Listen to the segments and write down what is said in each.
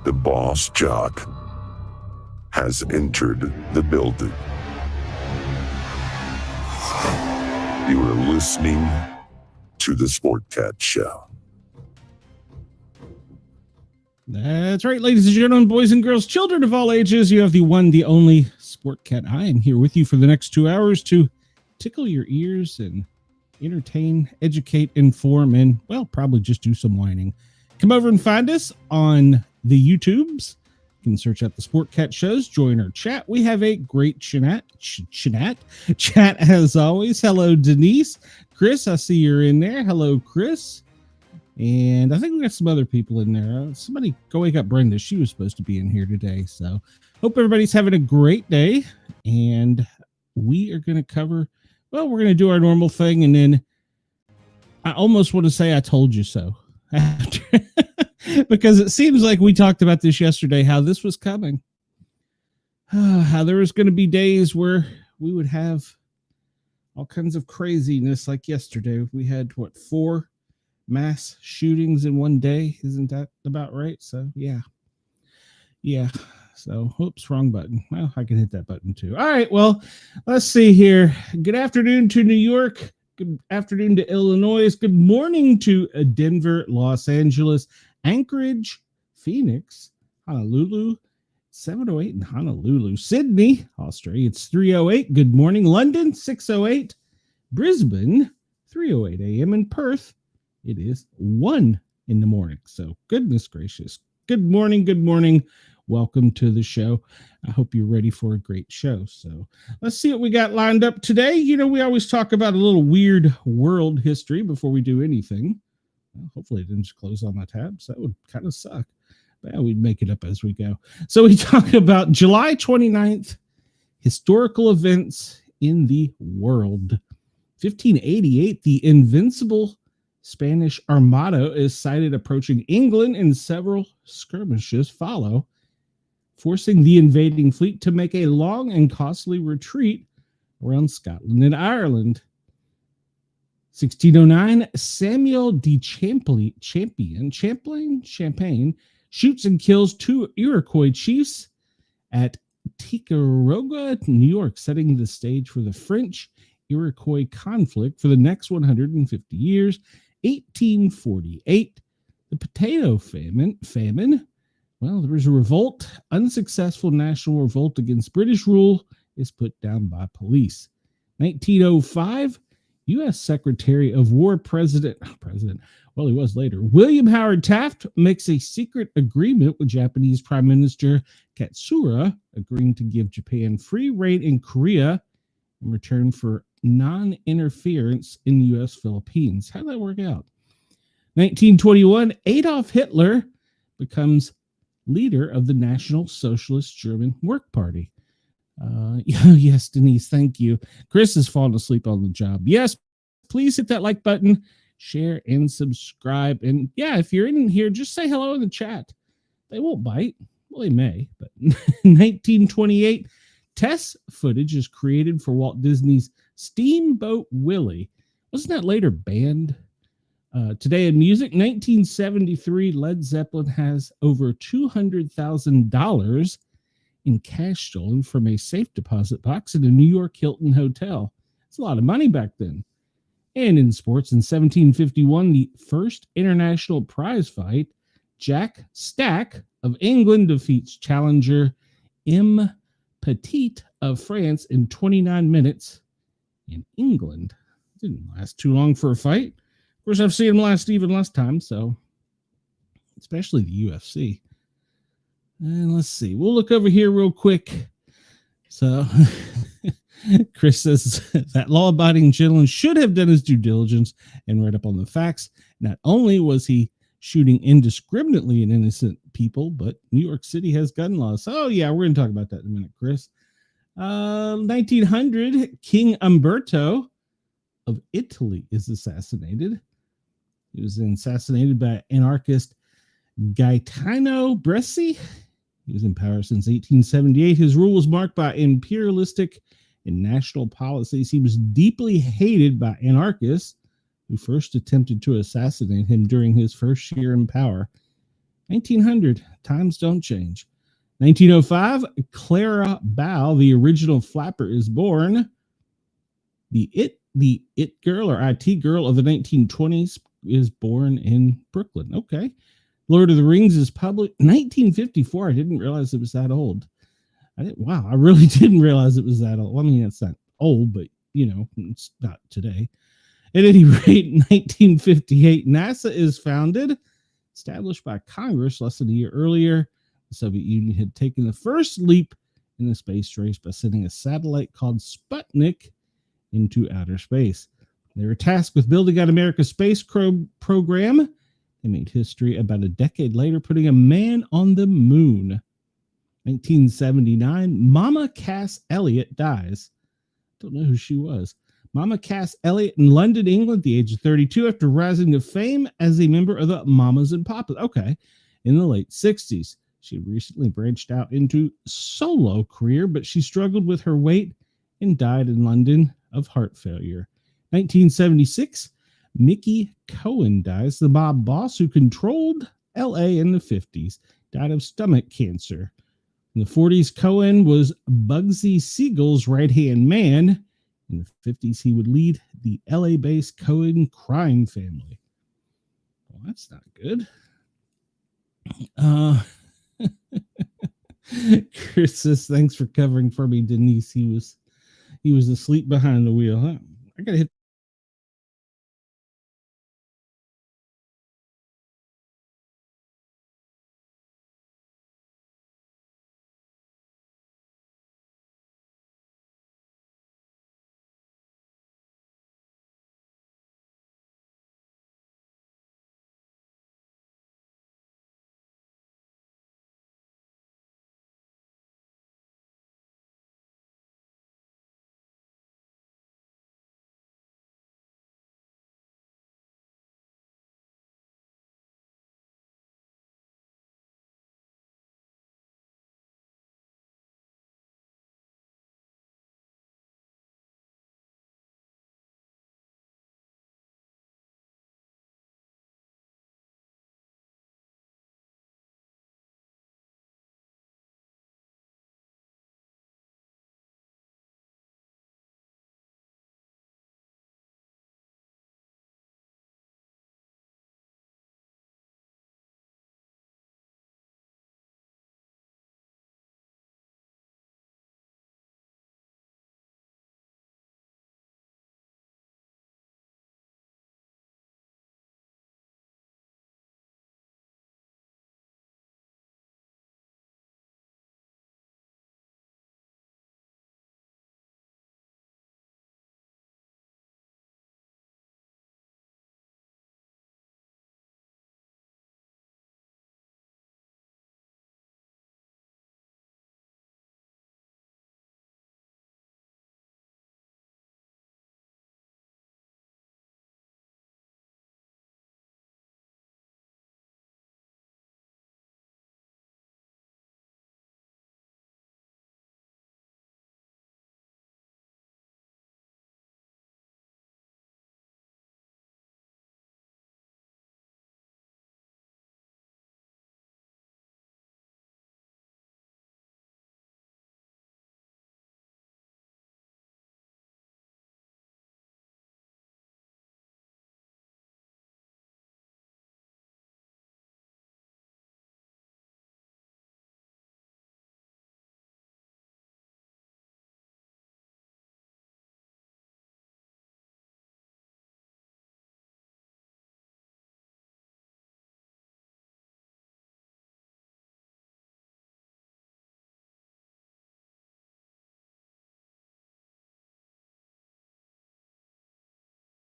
The boss jock has entered the building. You are listening to the Sportcat Show. That's right, ladies and gentlemen, boys and girls, children of all ages. You have the one, the only Sportcat. I am here with you for the next 2 hours to tickle your ears and entertain, educate, inform, and, well, probably just do some whining. Come over and find us on the YouTubes. You can search out the Sportcat shows, join our chat. We have a great chat as always. Hello, Denise. Chris, I see you're in there. Hello, Chris. And I think we got some other people in there. Somebody go wake up Brenda. She was supposed to be in here today. So hope everybody's having a great day. And we are going to cover, well, we're going to do our normal thing. And then I almost want to say I told you so. Because it seems like we talked about this yesterday, how this was coming. How there was going to be days where we would have all kinds of craziness like yesterday. We had, 4 mass shootings in one day. Isn't that about right? So, yeah. So, oops, wrong button. Well, I can hit that button too. All right, well, let's see here. Good afternoon to New York. Good afternoon to Illinois. Good morning to Denver, Los Angeles, Anchorage, Phoenix, Honolulu, 7:08 in Honolulu, Sydney, Australia, it's 3:08. Good morning, London, 6:08, Brisbane, 3:08 a.m. in Perth. It is 1 in the morning. So goodness gracious. Good morning. Welcome to the show. I hope you're ready for a great show. So let's see what we got lined up today. You know, we always talk about a little weird world history before we do anything. Well, hopefully it didn't just close on my tabs. That would kind of suck. But yeah, we'd make it up as we go. So we talk about July 29th, historical events in the world. 1588, the Invincible Spanish Armada is sighted approaching England, and several skirmishes follow, forcing the invading fleet to make a long and costly retreat around Scotland and Ireland. 1609, Samuel de Champlain shoots and kills 2 Iroquois chiefs at Ticonderoga, New York, setting the stage for the French-Iroquois conflict for the next 150 years. 1848, the potato famine. Well, there was a revolt. Unsuccessful national revolt against British rule is put down by police. 1905, U.S. Secretary of War well, he was later, William Howard Taft makes a secret agreement with Japanese Prime Minister Katsura, agreeing to give Japan free rein in Korea in return for non-interference in the U.S. Philippines. How'd that work out? 1921, Adolf Hitler becomes leader of the National Socialist German Work Party. Yes, Denise, thank you. Chris has fallen asleep on the job. Yes, please hit that like button, share, and subscribe. And yeah, if you're in here, just say hello in the chat. They won't bite. Well, they may, but 1928, test footage is created for Walt Disney's Steamboat Willie. Wasn't that later banned? Today in music, 1973, Led Zeppelin has over $200,000 in cash stolen from a safe deposit box at a New York Hilton hotel. It's a lot of money back then. And in sports, in 1751, the first international prize fight, Jack Stack of England defeats challenger M. Petit of France in 29 minutes in England. Didn't last too long for a fight. Of course, I've seen them last even less time, so especially the UFC. And let's see. We'll look over here real quick. So Chris says that law-abiding gentleman should have done his due diligence and read up on the facts. Not only was he shooting indiscriminately at innocent people, but New York City has gun laws. Oh, yeah, we're going to talk about that in a minute, Chris. 1900, King Umberto of Italy is assassinated. He was assassinated by anarchist Gaetano Bresci. He was in power since 1878. His rule was marked by imperialistic and national policies. He was deeply hated by anarchists who first attempted to assassinate him during his first year in power. 1900. Times don't change. 1905, Clara Bow, the original flapper, is born. The it girl or IT girl of the 1920s is born in Brooklyn. Okay. Lord of the Rings is published 1954. I didn't realize it was that old. Wow, I really didn't realize it was that old. I mean, it's not old, but it's not today. At any rate, 1958, NASA is founded, established by Congress less than a year earlier. The Soviet Union had taken the first leap in the space race by sending a satellite called Sputnik into outer space. They were tasked with building out America's space program. They made history about a decade later, putting a man on the moon. 1979, Mama Cass Elliot dies. Don't know who she was. Mama Cass Elliot in London, England, at the age of 32, after rising to fame as a member of the Mamas and Papas. Okay. In the late 60s, she recently branched out into solo career, but she struggled with her weight and died in London of heart failure. 1976, Mickey Cohen dies. The mob boss who controlled LA in the 50s died of stomach cancer. In the 40s, Cohen was Bugsy Siegel's right-hand man. In the 50s, he would lead the LA-based Cohen crime family. Well, that's not good. Chris says, thanks for covering for me, Denise. He was asleep behind the wheel. Huh? I gotta hit.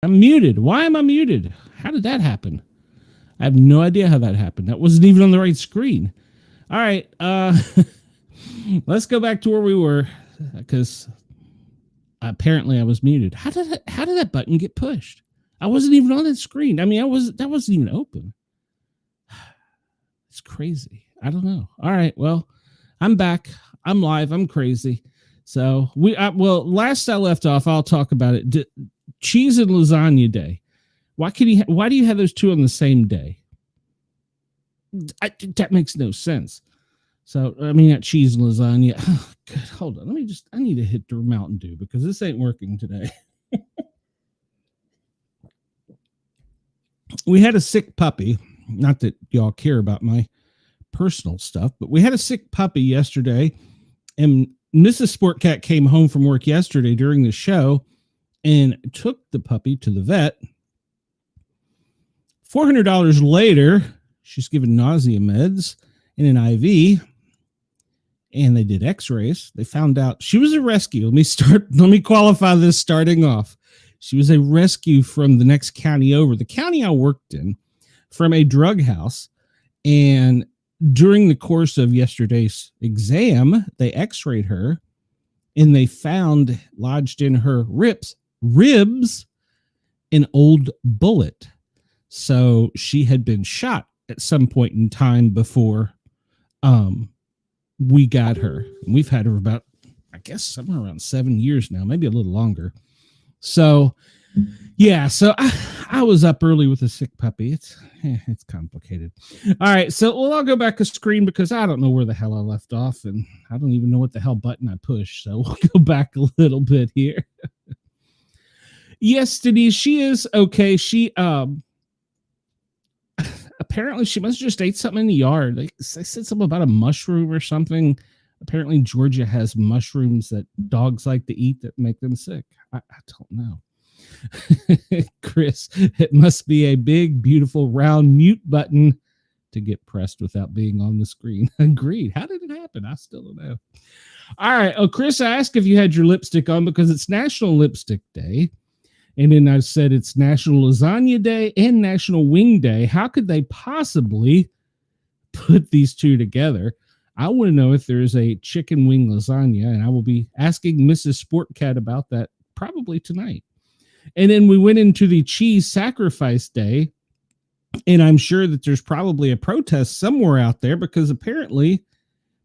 I'm muted. Why am I muted? How did that happen? I have no idea how that happened. That wasn't even on the right screen. All right. Let's go back to where we were, because apparently I was muted. How did that button get pushed? I wasn't even on that screen. I mean, that wasn't even open. It's crazy. I don't know. All right. Well, I'm back. I'm live. I'm crazy. So last I left off, I'll talk about it. Cheese and lasagna day. Why do you have those two on the same day? that makes no sense. So, I mean, that cheese and lasagna. Oh, good. Hold on. I need to hit the Mountain Dew because this ain't working today. We had a sick puppy. Not that y'all care about my personal stuff, but we had a sick puppy yesterday. And Mrs. Sportcat came home from work yesterday during the show and took the puppy to the vet. $400 later, she's given nausea meds and an IV. And they did x-rays. They found out she was a rescue. Let me qualify this starting off. She was a rescue from the next county over, the county I worked in, from a drug house. And during the course of yesterday's exam, they x-rayed her and they found lodged in her ribs, an old bullet. So she had been shot at some point in time before we got her. We've had her about, I guess, somewhere around 7 years now, maybe a little longer. So, yeah, so I was up early with a sick puppy. It's complicated. All right, so I'll go back a screen because I don't know where the hell I left off, and I don't even know what the hell button I pushed. So we'll go back a little bit here. Yes, Denise, she is okay. She apparently she must have just ate something in the yard. They said something about a mushroom or something. Apparently Georgia has mushrooms that dogs like to eat that make them sick. I don't know. Chris, it must be a big, beautiful, round mute button to get pressed without being on the screen. Agreed. How did it happen? I still don't know. All right. Oh, Chris, I asked if you had your lipstick on because it's National Lipstick Day. And then I said it's National Lasagna Day and National Wing Day. How could they possibly put these two together? I want to know if there is a chicken wing lasagna, and I will be asking Mrs. Sportcat about that probably tonight. And then we went into the cheese sacrifice day, and I'm sure that there's probably a protest somewhere out there because apparently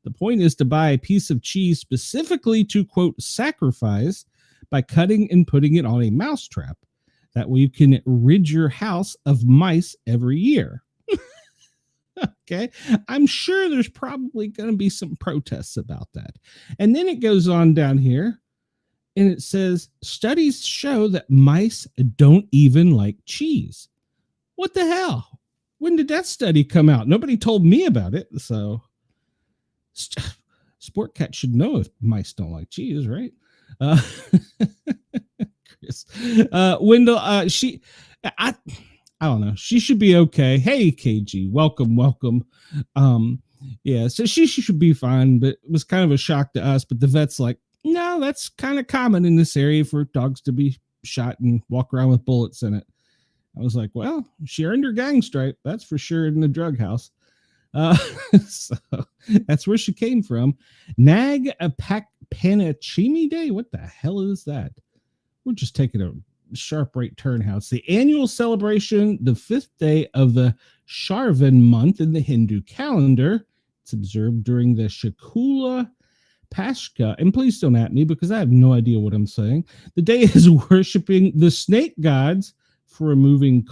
the point is to buy a piece of cheese specifically to, quote, sacrifice by cutting and putting it on a mousetrap. That way you can rid your house of mice every year. Okay. I'm sure there's probably going to be some protests about that. And then it goes on down here and it says studies show that mice don't even like cheese. What the hell? When did that study come out? Nobody told me about it. So Sportcat should know if mice don't like cheese, right? Chris, Wendell, I don't know. She should be okay. Hey, KG, welcome. Yeah, so she should be fine, but it was kind of a shock to us. But the vet's like, no, that's kind of common in this area for dogs to be shot and walk around with bullets in it. I was like, well, she earned her gang stripe. That's for sure in the drug house. So that's where she came from. Nag a pack Panachimi Day. What the hell is that? We're just taking a sharp right turn. How it's the annual celebration, the 5th day of the Sharvan month in the Hindu calendar. It's observed during the Shakula Pashka. And please don't at me because I have no idea what I'm saying. The day is worshiping the snake gods for removing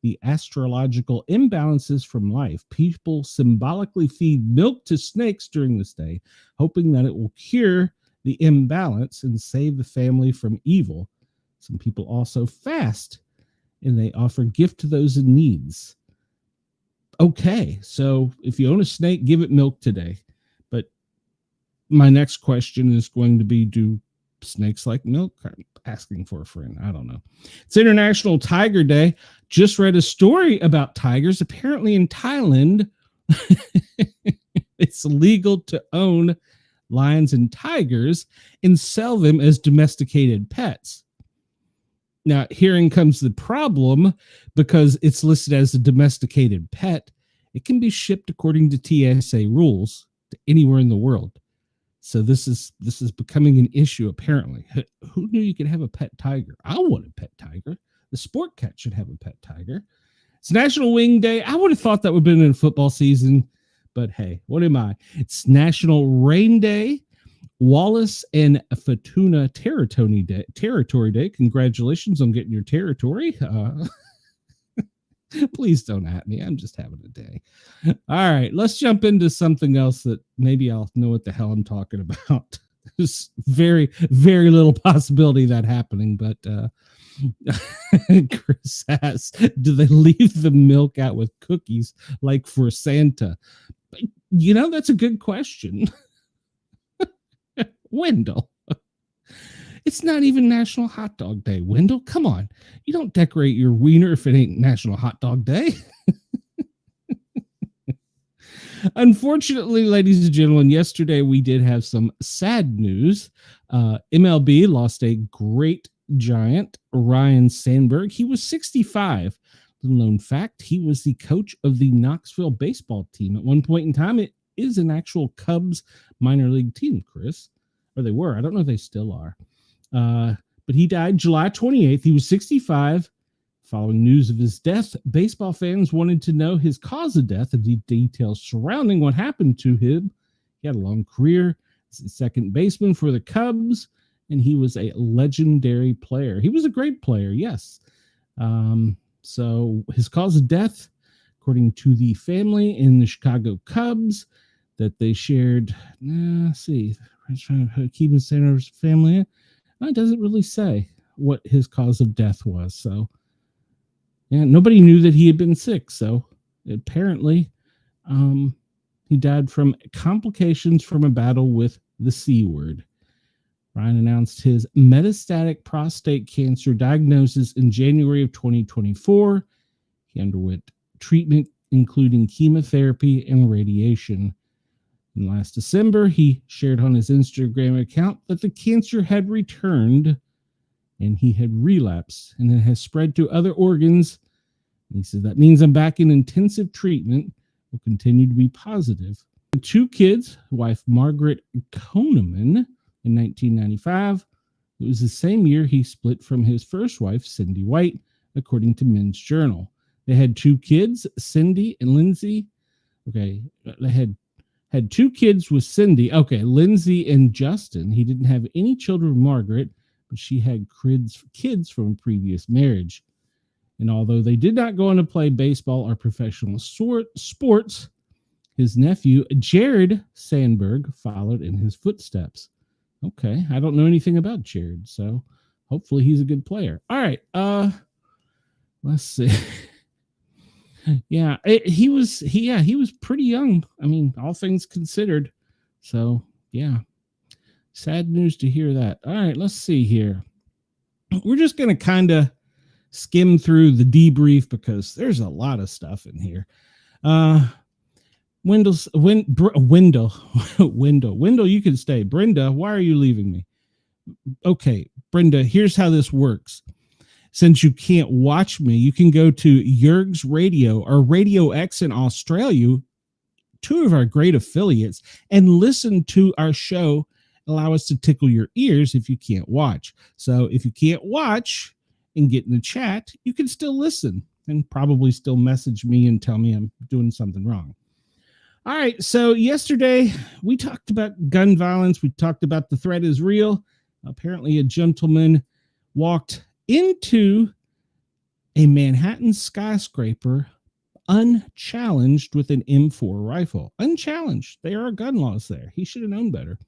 the astrological imbalances from life. People symbolically feed milk to snakes during this day, hoping that it will cure the imbalance and save the family from evil. Some people also fast, and they offer gift to those in needs. Okay, so if you own a snake, give it milk today. But my next question is going to be, do snakes like milk? I'm asking for a friend. I don't know. It's International Tiger Day. Just read a story about tigers. Apparently in Thailand, it's legal to own lions and tigers and sell them as domesticated pets. Now, herein comes the problem, because it's listed as a domesticated pet. It can be shipped according to TSA rules to anywhere in the world. So this is becoming an issue, apparently. Who knew you could have a pet tiger? I want a pet tiger. The Sportcat should have a pet tiger. It's National Wing Day. I would have thought that would have been in football season, but hey, what am I? It's National Rain Day. Wallace and Fatuna Territory Day. Congratulations on getting your territory. Please don't at me. I'm just having a day. All right, let's jump into something else that maybe I'll know what the hell I'm talking about. There's very, very little possibility of that happening, but Chris asks, do they leave the milk out with cookies like for Santa? You know, that's a good question. Wendell. It's not even National Hot Dog Day. Wendell, come on. You don't decorate your wiener if it ain't National Hot Dog Day. Unfortunately, ladies and gentlemen, yesterday we did have some sad news. MLB lost a great giant, Ryan Sandberg. He was 65. Little known fact, he was the coach of the Knoxville baseball team. At one point in time, it is an actual Cubs minor league team, Chris. Or they were. I don't know if they still are. But he died July 28th. He was 65. Following news of his death, baseball fans wanted to know his cause of death and the details surrounding what happened to him. He had a long career as a second baseman for the Cubs, and he was a legendary player. He was a great player, yes. So his cause of death, according to the family in the Chicago Cubs, that they shared, let's see, keeping Sanders' family, it doesn't really say what his cause of death was. So, yeah, nobody knew that he had been sick. So apparently he died from complications from a battle with the C word. Ryan announced his metastatic prostate cancer diagnosis in January of 2024. He underwent treatment, including chemotherapy and radiation. And last December, he shared on his Instagram account that the cancer had returned and he had relapsed and it has spread to other organs. And he said, that means I'm back in intensive treatment. Will continue to be positive. 2 kids, wife Margaret Koneman in 1995. It was the same year he split from his first wife, Cindy White, according to Men's Journal. They had 2 kids, Cindy and Lindsay. Okay, they had 2 kids with Cindy. Okay, Lindsay and Justin. He didn't have any children with Margaret, but she had kids from a previous marriage. And although they did not go on to play baseball or professional sports, his nephew, Jared Sandberg, followed in his footsteps. Okay, I don't know anything about Jared, so hopefully he's a good player. All right, let's see. Yeah, he was pretty young. I mean, all things considered. So, yeah. Sad news to hear that. All right, let's see here. We're just going to kind of skim through the debrief because there's a lot of stuff in here. Wendell, you can stay. Brenda, why are you leaving me? Okay, Brenda, here's how this works. Since you can't watch me, you can go to Yerg's Radio or Radio X in Australia, 2 of our great affiliates, and listen to our show. Allow us to tickle your ears if you can't watch. So if you can't watch and get in the chat, you can still listen and probably still message me and tell me I'm doing something wrong. All right, so yesterday we talked about gun violence. We talked about the threat is real. Apparently a gentleman walked into a Manhattan skyscraper unchallenged with an M4 rifle. Unchallenged. There are gun laws there. He should have known better.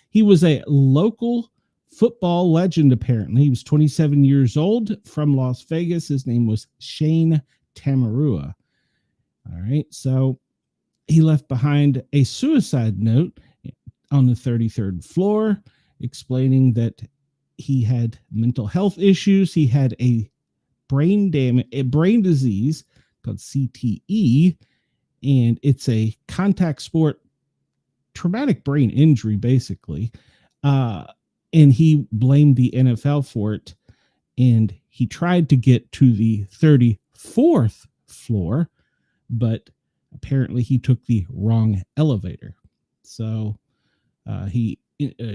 He was a local football legend, apparently. He was 27 years old from Las Vegas. His name was Shane Tamarua. All right, so he left behind a suicide note on the 33rd floor explaining that he had mental health issues. He had a brain disease called CTE, and it's a contact sport, traumatic brain injury, basically. And he blamed the NFL for it. And he tried to get to the 34th floor, but apparently he took the wrong elevator. So he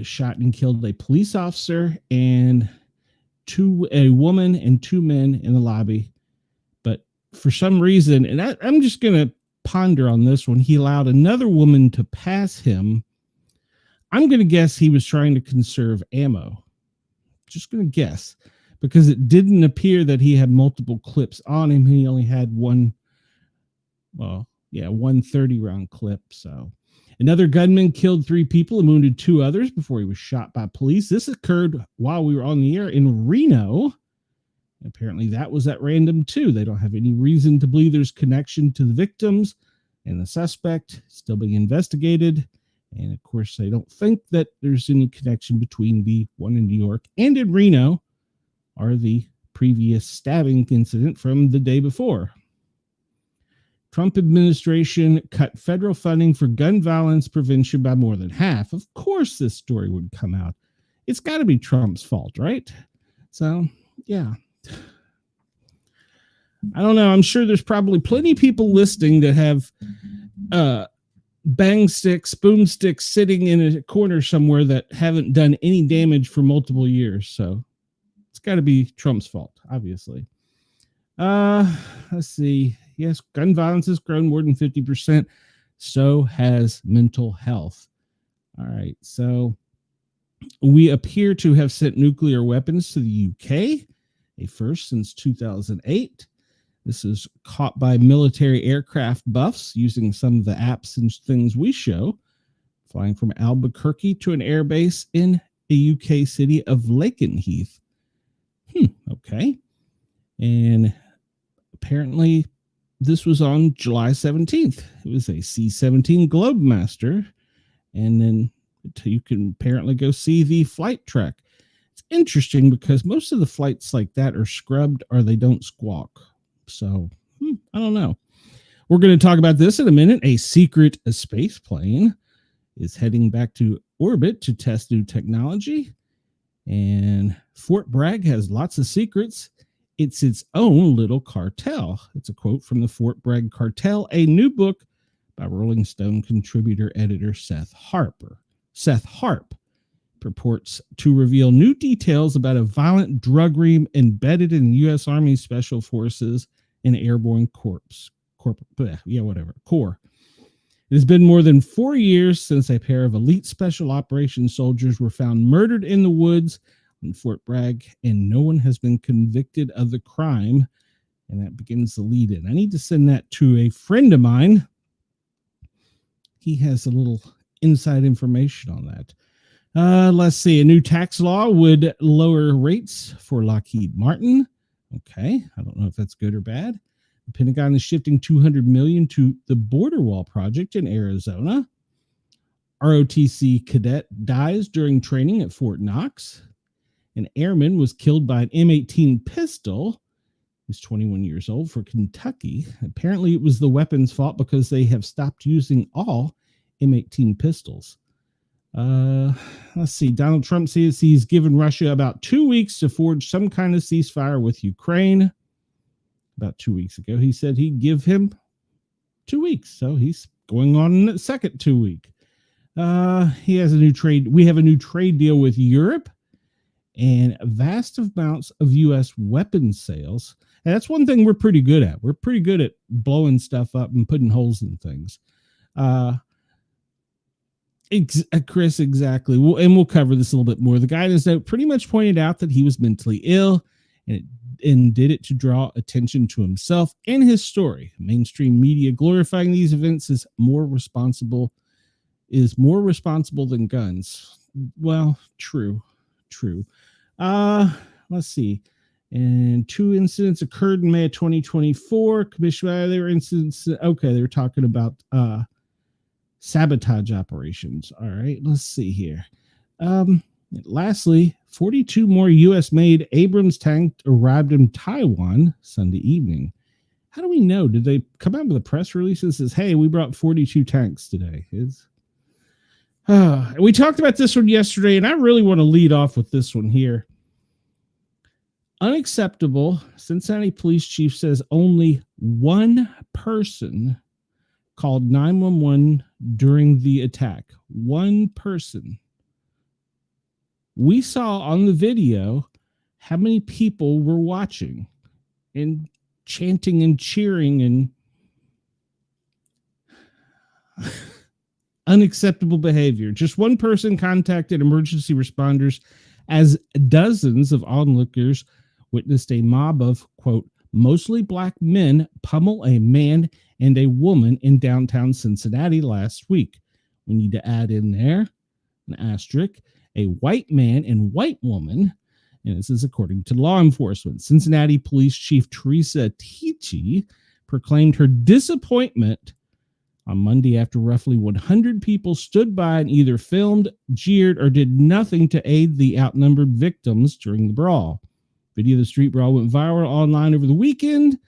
shot and killed a police officer and a woman and 2 men in the lobby. But for some reason, and I'm just going to ponder on this one, he allowed another woman to pass him. I'm going to guess he was trying to conserve ammo. Just going to guess. because it didn't appear that he had multiple clips on him. He only had one 30-round clip. So another gunman killed 3 people and wounded 2 others before he was shot by police. This occurred while we were on the air in Reno. Apparently that was at random too. They don't have any reason to believe there's connection to the victims and the suspect still being investigated. And of course, they don't think that there's any connection between the one in New York and in Reno or the previous stabbing incident from the day before. Trump administration cut federal funding for gun violence prevention by more than half. Of course, this story would come out. It's got to be Trump's fault, right? So, yeah. I don't know. I'm sure there's probably plenty of people listening that have bang sticks, boomsticks sitting in a corner somewhere that haven't done any damage for multiple years. So it's got to be Trump's fault, obviously. Let's see. Yes, gun violence has grown more than 50%. So has mental health. All right. So we appear to have sent nuclear weapons to the UK, a first since 2008. This is caught by military aircraft buffs using some of the apps and things we show, flying from Albuquerque to an airbase in the UK city of Lakenheath. Okay. And apparently this was on July 17th. It was a C-17 Globemaster. And then you can apparently go see the flight track. It's interesting because most of the flights like that are scrubbed or they don't squawk. So, I don't know. We're going to talk about this in a minute. A secret space plane is heading back to orbit to test new technology. And Fort Bragg has lots of secrets. It's its own little cartel. It's a quote from the Fort Bragg Cartel, a new book by Rolling Stone contributor editor Seth Harp purports to reveal new details about a violent drug ring embedded in U.S. Army Special Forces and Airborne Corps. It has been more than 4 years since a pair of elite special operations soldiers were found murdered in the woods in Fort Bragg, and no one has been convicted of the crime. And that begins the lead in. I need to send that to a friend of mine. He has a little inside information on that. Let's see. A new tax law would lower rates for Lockheed Martin. Okay. I don't know if that's good or bad. The Pentagon is shifting $200 million to the border wall project in Arizona. ROTC cadet dies during training at Fort Knox. An airman was killed by an M18 pistol. He's 21 years old for Kentucky. Apparently it was the weapon's fault because they have stopped using all M18 pistols. Let's see. Donald Trump says he's given Russia about 2 weeks to forge some kind of ceasefire with Ukraine. About 2 weeks ago, he said he'd give him 2 weeks. So he's going on the second 2 week. He has a new trade. We have a new trade deal with Europe and vast amounts of U.S. weapons sales. And that's one thing we're pretty good at. We're pretty good at blowing stuff up and putting holes in things. Chris, exactly. We'll cover this a little bit more. The guidance note pretty much pointed out that he was mentally ill and did it to draw attention to himself and his story. Mainstream media glorifying these events is more responsible than guns. Well, true. Let's see. And 2 incidents occurred in May of 2024. They were talking about sabotage operations. All right, let's see here. Lastly, 42 more U.S.-made Abrams tanks arrived in Taiwan Sunday evening. How do we know? Did they come out with a press release that says, hey, we brought 42 tanks today? We talked about this one yesterday, and I really want to lead off with this one here. Unacceptable. Cincinnati police chief says only one person called 911 during the attack. One person. We saw on the video how many people were watching and chanting and cheering and unacceptable behavior. Just one person contacted emergency responders as dozens of onlookers witnessed a mob of, quote, mostly black men pummel a man and a woman in downtown Cincinnati last week. We need to add in there an asterisk, a white man and white woman, and this is according to law enforcement. Cincinnati Police Chief Teresa Tichy proclaimed her disappointment on Monday after roughly 100 people stood by and either filmed, jeered, or did nothing to aid the outnumbered victims during the brawl. Video of the street brawl went viral online over the weekend.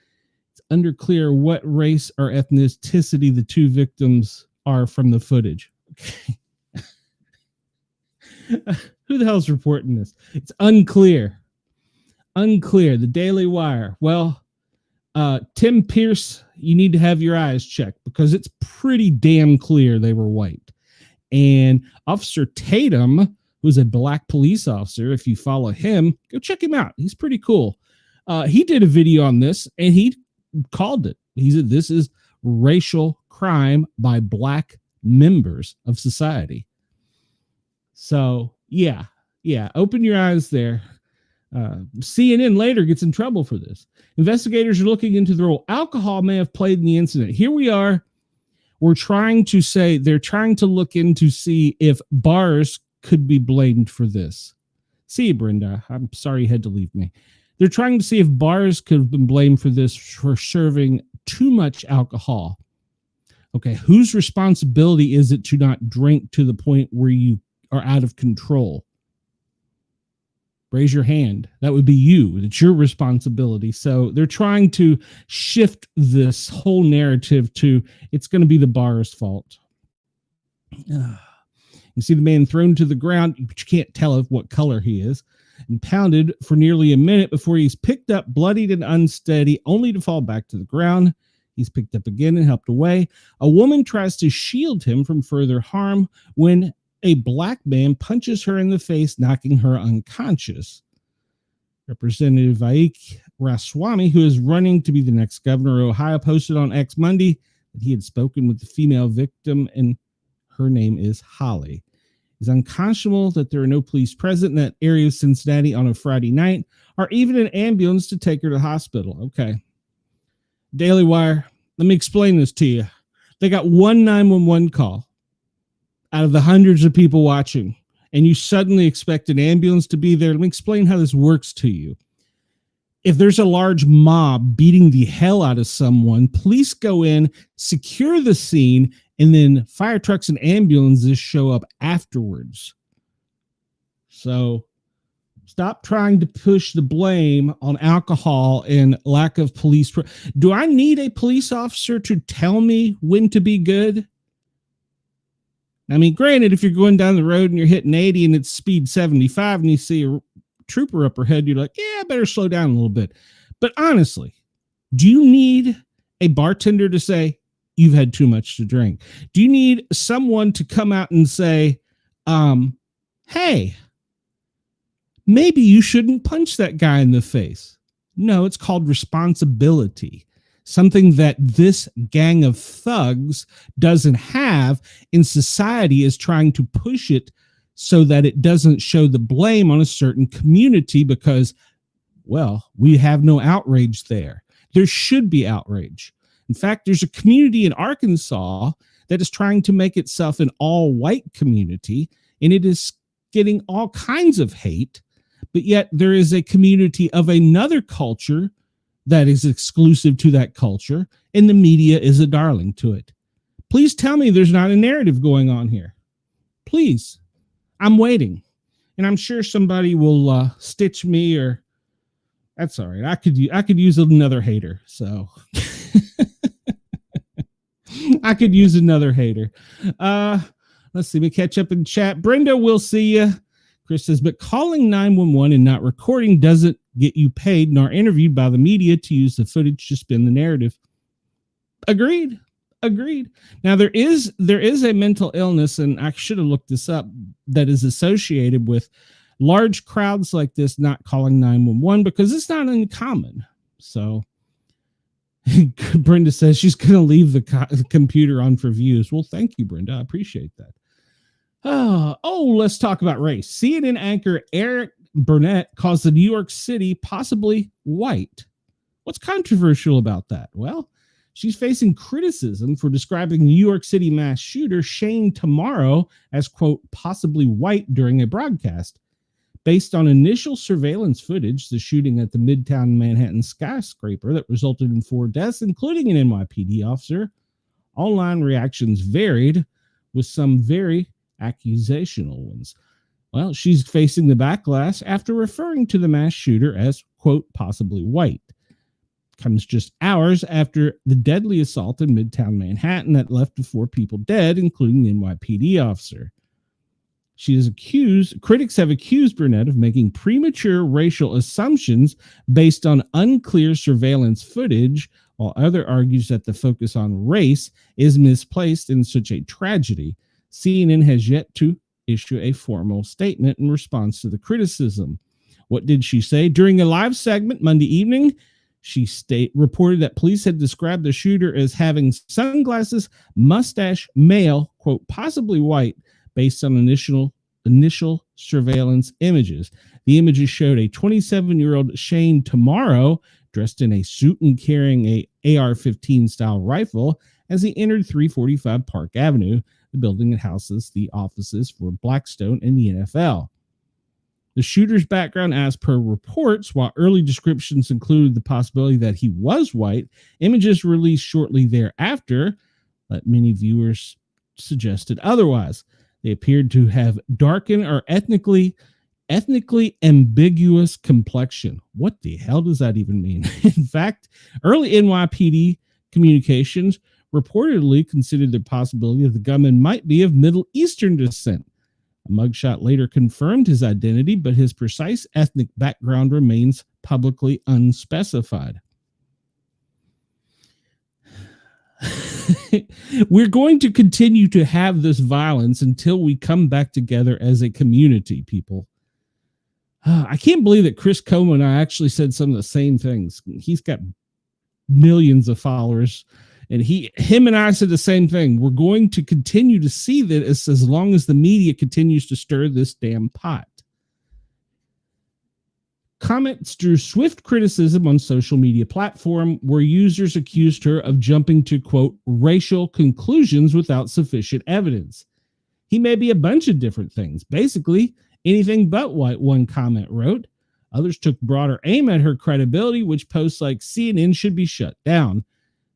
It's unclear what race or ethnicity the two victims are from the footage. Okay. Who the hell's reporting this? It's unclear. Unclear. The Daily Wire. Well, Tim Pierce, you need to have your eyes checked because it's pretty damn clear they were white. And Officer Tatum, who's a black police officer, if you follow him, go check him out. He's pretty cool. He did a video on this and he called it. He said, this is racial crime by black members of society. So, yeah, open your eyes there. CNN later gets in trouble for this. Investigators are looking into the role alcohol may have played in the incident. Here we are. They're trying to look into see if bars could be blamed for this. See, Brenda, I'm sorry you had to leave me. They're trying to see if bars could have been blamed for this, for serving too much alcohol. Okay, whose responsibility is it to not drink to the point where you are out of control? Raise your hand. That would be you. It's your responsibility. So they're trying to shift this whole narrative to it's going to be the bar's fault. You see the man thrown to the ground, but you can't tell what color he is, and pounded for nearly a minute before he's picked up, bloodied and unsteady, only to fall back to the ground. He's picked up again and helped away. A woman tries to shield him from further harm when a black man punches her in the face, knocking her unconscious. Representative Vivek Ramaswamy, who is running to be the next governor of Ohio, posted on X Monday that he had spoken with the female victim, and her name is Holly. It's unconscionable that there are no police present in that area of Cincinnati on a Friday night, or even an ambulance to take her to the hospital. Okay. Daily Wire, let me explain this to you. They got one 911 call out of the hundreds of people watching, and you suddenly expect an ambulance to be there. Let me explain how this works to you. If there's a large mob beating the hell out of someone, police go in, secure the scene, and then fire trucks and ambulances show up afterwards. So stop trying to push the blame on alcohol and lack of police. Do I need a police officer to tell me when to be good? I mean, granted, if you're going down the road and you're hitting 80 and it's speed 75 and you see a trooper up ahead, you're like, yeah, I better slow down a little bit. But honestly, do you need a bartender to say you've had too much to drink? Do you need someone to come out and say, hey, maybe you shouldn't punch that guy in the face? No, it's called responsibility. Something that this gang of thugs doesn't have, and society is trying to push it so that it doesn't show the blame on a certain community because, well, we have no outrage there. There should be outrage. In fact, there's a community in Arkansas that is trying to make itself an all-white community, and it is getting all kinds of hate, but yet there is a community of another culture that is exclusive to that culture, and the media is a darling to it. Please tell me there's not a narrative going on here. Please. I'm waiting. And I'm sure somebody will stitch me, or that's all right. I could use another hater. So I could use another hater. Let's see. We catch up in chat. Brenda, we'll see you. Chris says, but calling 911 and not recording doesn't get you paid nor interviewed by the media to use the footage to spin the narrative. Agreed. Now there is a mental illness, and I should have looked this up, that is associated with large crowds like this not calling 911 because it's not uncommon. So Brenda says she's going to leave the computer on for views. Well, thank you, Brenda. I appreciate that. Oh, let's talk about race. CNN anchor Eric Burnett calls the New York City possibly white. What's controversial about that? Well, she's facing criticism for describing the New York City mass shooter Shane Tomorrow as, quote, possibly white during a broadcast. Based on initial surveillance footage, the shooting at the Midtown Manhattan skyscraper that resulted in 4 deaths, including an NYPD officer, online reactions varied, with some very accusational ones. Well, she's facing the backlash after referring to the mass shooter as, quote, possibly white. Comes just hours after the deadly assault in Midtown Manhattan that left 4 people dead, including the NYPD officer. Critics have accused Burnett of making premature racial assumptions based on unclear surveillance footage, while others argues that the focus on race is misplaced in such a tragedy. CNN has yet to issue a formal statement in response to the criticism. What did she say? During a live segment Monday evening, she reported that police had described the shooter as having sunglasses, mustache, male, quote, possibly white, based on initial surveillance images. The images showed a 27-year-old Shane Tomorrow dressed in a suit and carrying a AR-15 style rifle as he entered 345 Park Avenue, the building that houses the offices for Blackstone and the NFL. The shooter's background, as per reports, while early descriptions included the possibility that he was white, images released shortly thereafter let many viewers suggested otherwise. They appeared to have darkened or ethnically ambiguous complexion. What the hell does that even mean? In fact, early NYPD communications reportedly considered the possibility that the gunman might be of Middle Eastern descent. A mugshot later confirmed his identity, but his precise ethnic background remains publicly unspecified. We're going to continue to have this violence until we come back together as a community, people. I can't believe that Chris Como and I actually said some of the same things. He's got millions of followers, and him and I said the same thing. We're going to continue to see this as long as the media continues to stir this damn pot. Comments drew swift criticism on social media platform where users accused her of jumping to, quote, racial conclusions without sufficient evidence. He may be a bunch of different things, basically anything but white, one comment wrote. Others took broader aim at her credibility, which posts like CNN should be shut down.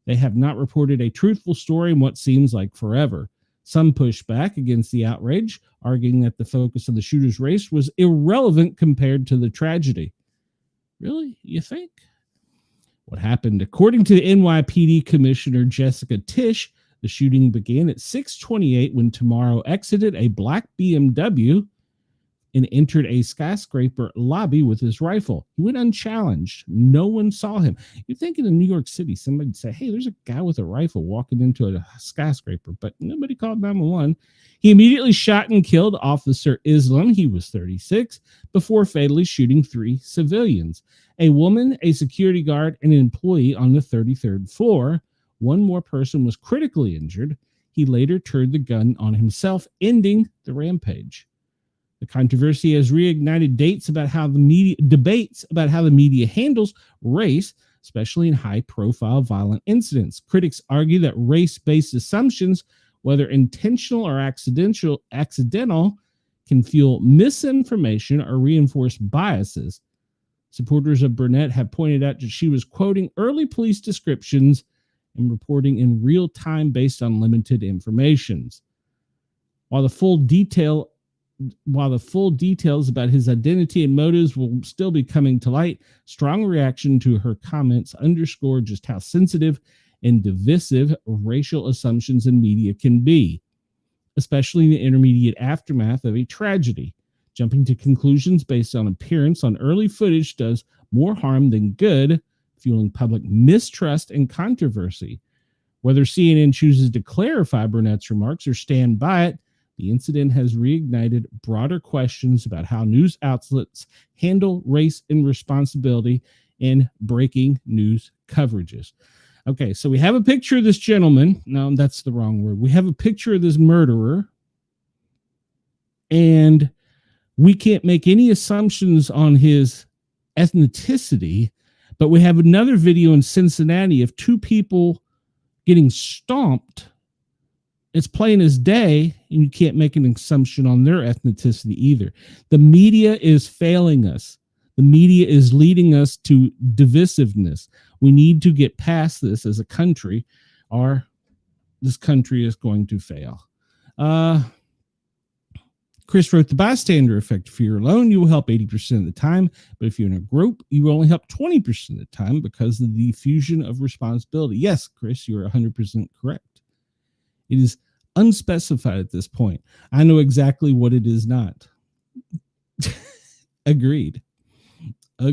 They have not reported a truthful story in what seems like forever. Some pushed back against the outrage, arguing that the focus of the shooter's race was irrelevant compared to the tragedy. Really? You think? What happened? According to the NYPD Commissioner Jessica Tisch, the shooting began at 6:28 when Tomorrow exited a black BMW and entered a skyscraper lobby with his rifle. He went unchallenged. No one saw him. You'd think in New York City, somebody'd say, hey, there's a guy with a rifle walking into a skyscraper, but nobody called 911. He immediately shot and killed Officer Islam, he was 36, before fatally shooting 3 civilians, a woman, a security guard, and an employee on the 33rd floor. One more person was critically injured. He later turned the gun on himself, ending the rampage. The controversy has reignited debates about how the media handles race, especially in high-profile violent incidents. Critics argue that race-based assumptions, whether intentional or accidental, can fuel misinformation or reinforce biases. Supporters of Burnett have pointed out that she was quoting early police descriptions and reporting in real time based on limited information. While the full details about his identity and motives will still be coming to light, strong reaction to her comments underscore just how sensitive and divisive racial assumptions in media can be, especially in the intermediate aftermath of a tragedy. Jumping to conclusions based on appearance on early footage does more harm than good, fueling public mistrust and controversy. Whether CNN chooses to clarify Burnett's remarks or stand by it, the incident has reignited broader questions about how news outlets handle race and responsibility in breaking news coverages. Okay, so we have a picture of this gentleman. No, that's the wrong word. We have a picture of this murderer. And we can't make any assumptions on his ethnicity, but we have another video in Cincinnati of two people getting stomped. It's plain as day, and you can't make an assumption on their ethnicity either. The media is failing us. The media is leading us to divisiveness. We need to get past this as a country, or this country is going to fail. Chris wrote, the bystander effect. If you're alone, you will help 80% of the time. But if you're in a group, you will only help 20% of the time because of the diffusion of responsibility. Yes, Chris, you're 100% correct. It is unspecified at this point. I know exactly what it is not. Agreed. All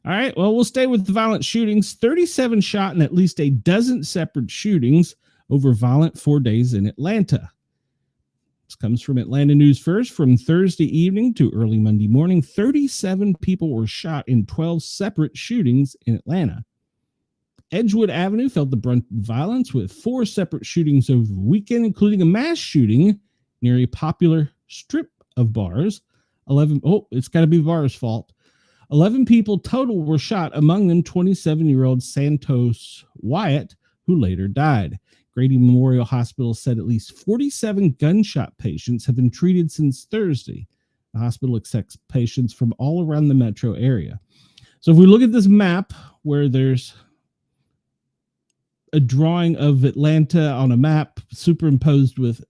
right, well, we'll stay with the violent shootings. 37 shot in at least a dozen separate shootings over violent 4 days in Atlanta. This comes from Atlanta News First. From Thursday evening to early Monday morning, 37 people were shot in 12 separate shootings in Atlanta. Edgewood Avenue felt the brunt of violence with 4 separate shootings over the weekend, including a mass shooting near a popular strip of bars. It's got to be the bar's fault. 11 people total were shot, among them 27-year-old Santos Wyatt, who later died. Grady Memorial Hospital said at least 47 gunshot patients have been treated since Thursday. The hospital accepts patients from all around the metro area. So if we look at this map where there's a drawing of Atlanta on a map superimposed with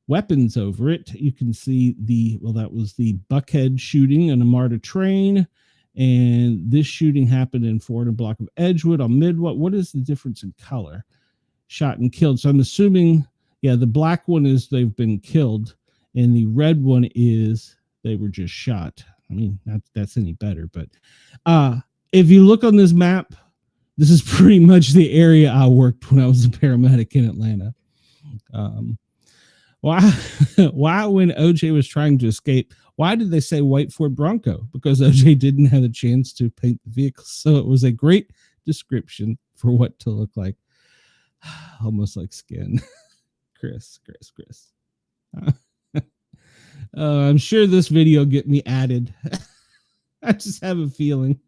weapons over it, you can see that was the Buckhead shooting on a MARTA train. And this shooting happened in 400 block of Edgewood on Midway. What is the difference in color? Shot and killed. So I'm assuming, the black one is they've been killed, and the red one is they were just shot. I mean, not that's any better, but if you look on this map, this is pretty much the area I worked when I was a paramedic in Atlanta. Why when OJ was trying to escape, why did they say white Ford Bronco? Because OJ didn't have a chance to paint the vehicle. So it was a great description for what to look like. Almost like skin. Chris. I'm sure this video get me added. I just have a feeling.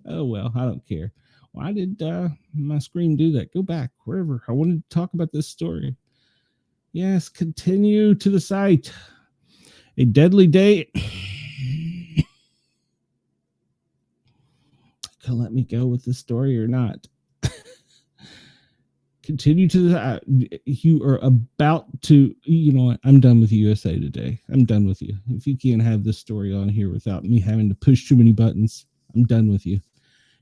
Oh, well, I don't care. Why did my screen do that? Go back, wherever. I wanted to talk about this story. Yes, continue to the site. A deadly day. Can let me go with this story or not? Continue to the you are about to, I'm done with USA Today. I'm done with you. If you can't have this story on here without me having to push too many buttons, I'm done with you.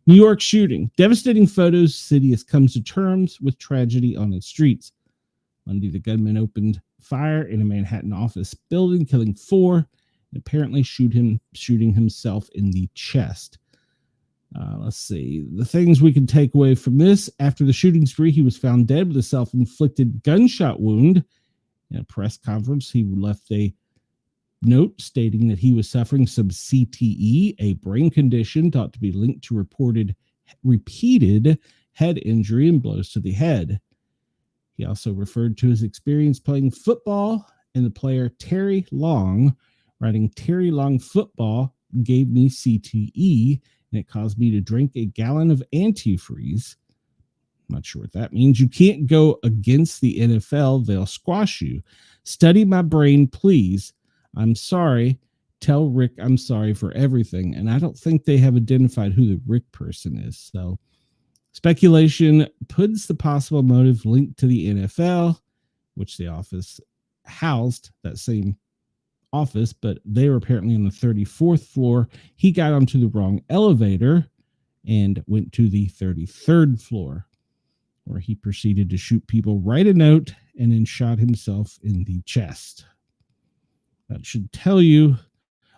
New York shooting. Devastating photos. City has come to terms with tragedy on its streets. Monday, the gunman opened fire in a Manhattan office building, killing 4, and apparently shooting himself in the chest. Let's see. The things we can take away from this. After the shooting spree, he was found dead with a self-inflicted gunshot wound. In a press conference, he left a note stating that he was suffering some CTE, a brain condition thought to be linked to repeated head injury and blows to the head. He also referred to his experience playing football and the player Terry Long, writing, Terry Long football gave me CTE, and it caused me to drink a gallon of antifreeze. I'm not sure what that means. You can't go against the NFL. They'll squash you. Study my brain, please. I'm sorry. Tell Rick I'm sorry for everything. And I don't think they have identified who the Rick person is. So speculation puts the possible motive linked to the NFL, which the office housed, that same office, but they were apparently on the 34th floor. He got onto the wrong elevator and went to the 33rd floor, where he proceeded to shoot people, write a note, and then shot himself in the chest. That should tell you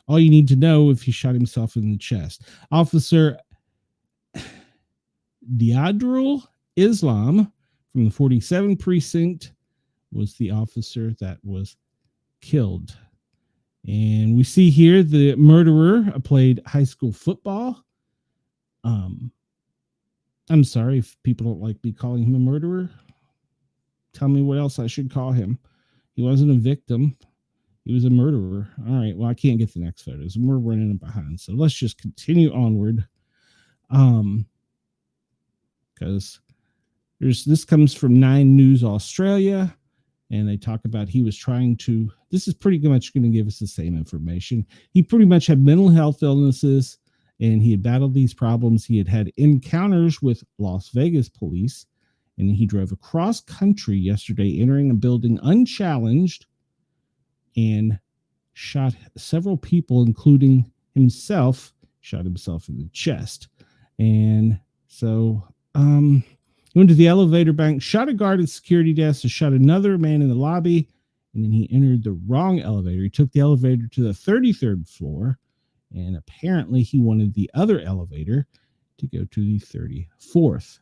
all you need to know if he shot himself in the chest. Officer Diadrul Islam from the 47th precinct was the officer that was killed. And we see here the murderer played high school football. I'm sorry if people don't like me calling him a murderer. Tell me what else I should call him. He wasn't a victim. He was a murderer. All right. Well, I can't get the next photos, and we're running behind. So let's just continue onward. Because this comes from 9 News Australia, and they talk about he was trying to. This is pretty much going to give us the same information. He pretty much had mental health illnesses, and he had battled these problems. He had had encounters with Las Vegas police, and he drove across country yesterday, entering a building unchallenged, and shot several people, including himself, shot himself in the chest. And so he went to the elevator bank, shot a guard at security desk, shot another man in the lobby, and then he entered the wrong elevator. He took the elevator to the 33rd floor, and apparently he wanted the other elevator to go to the 34th.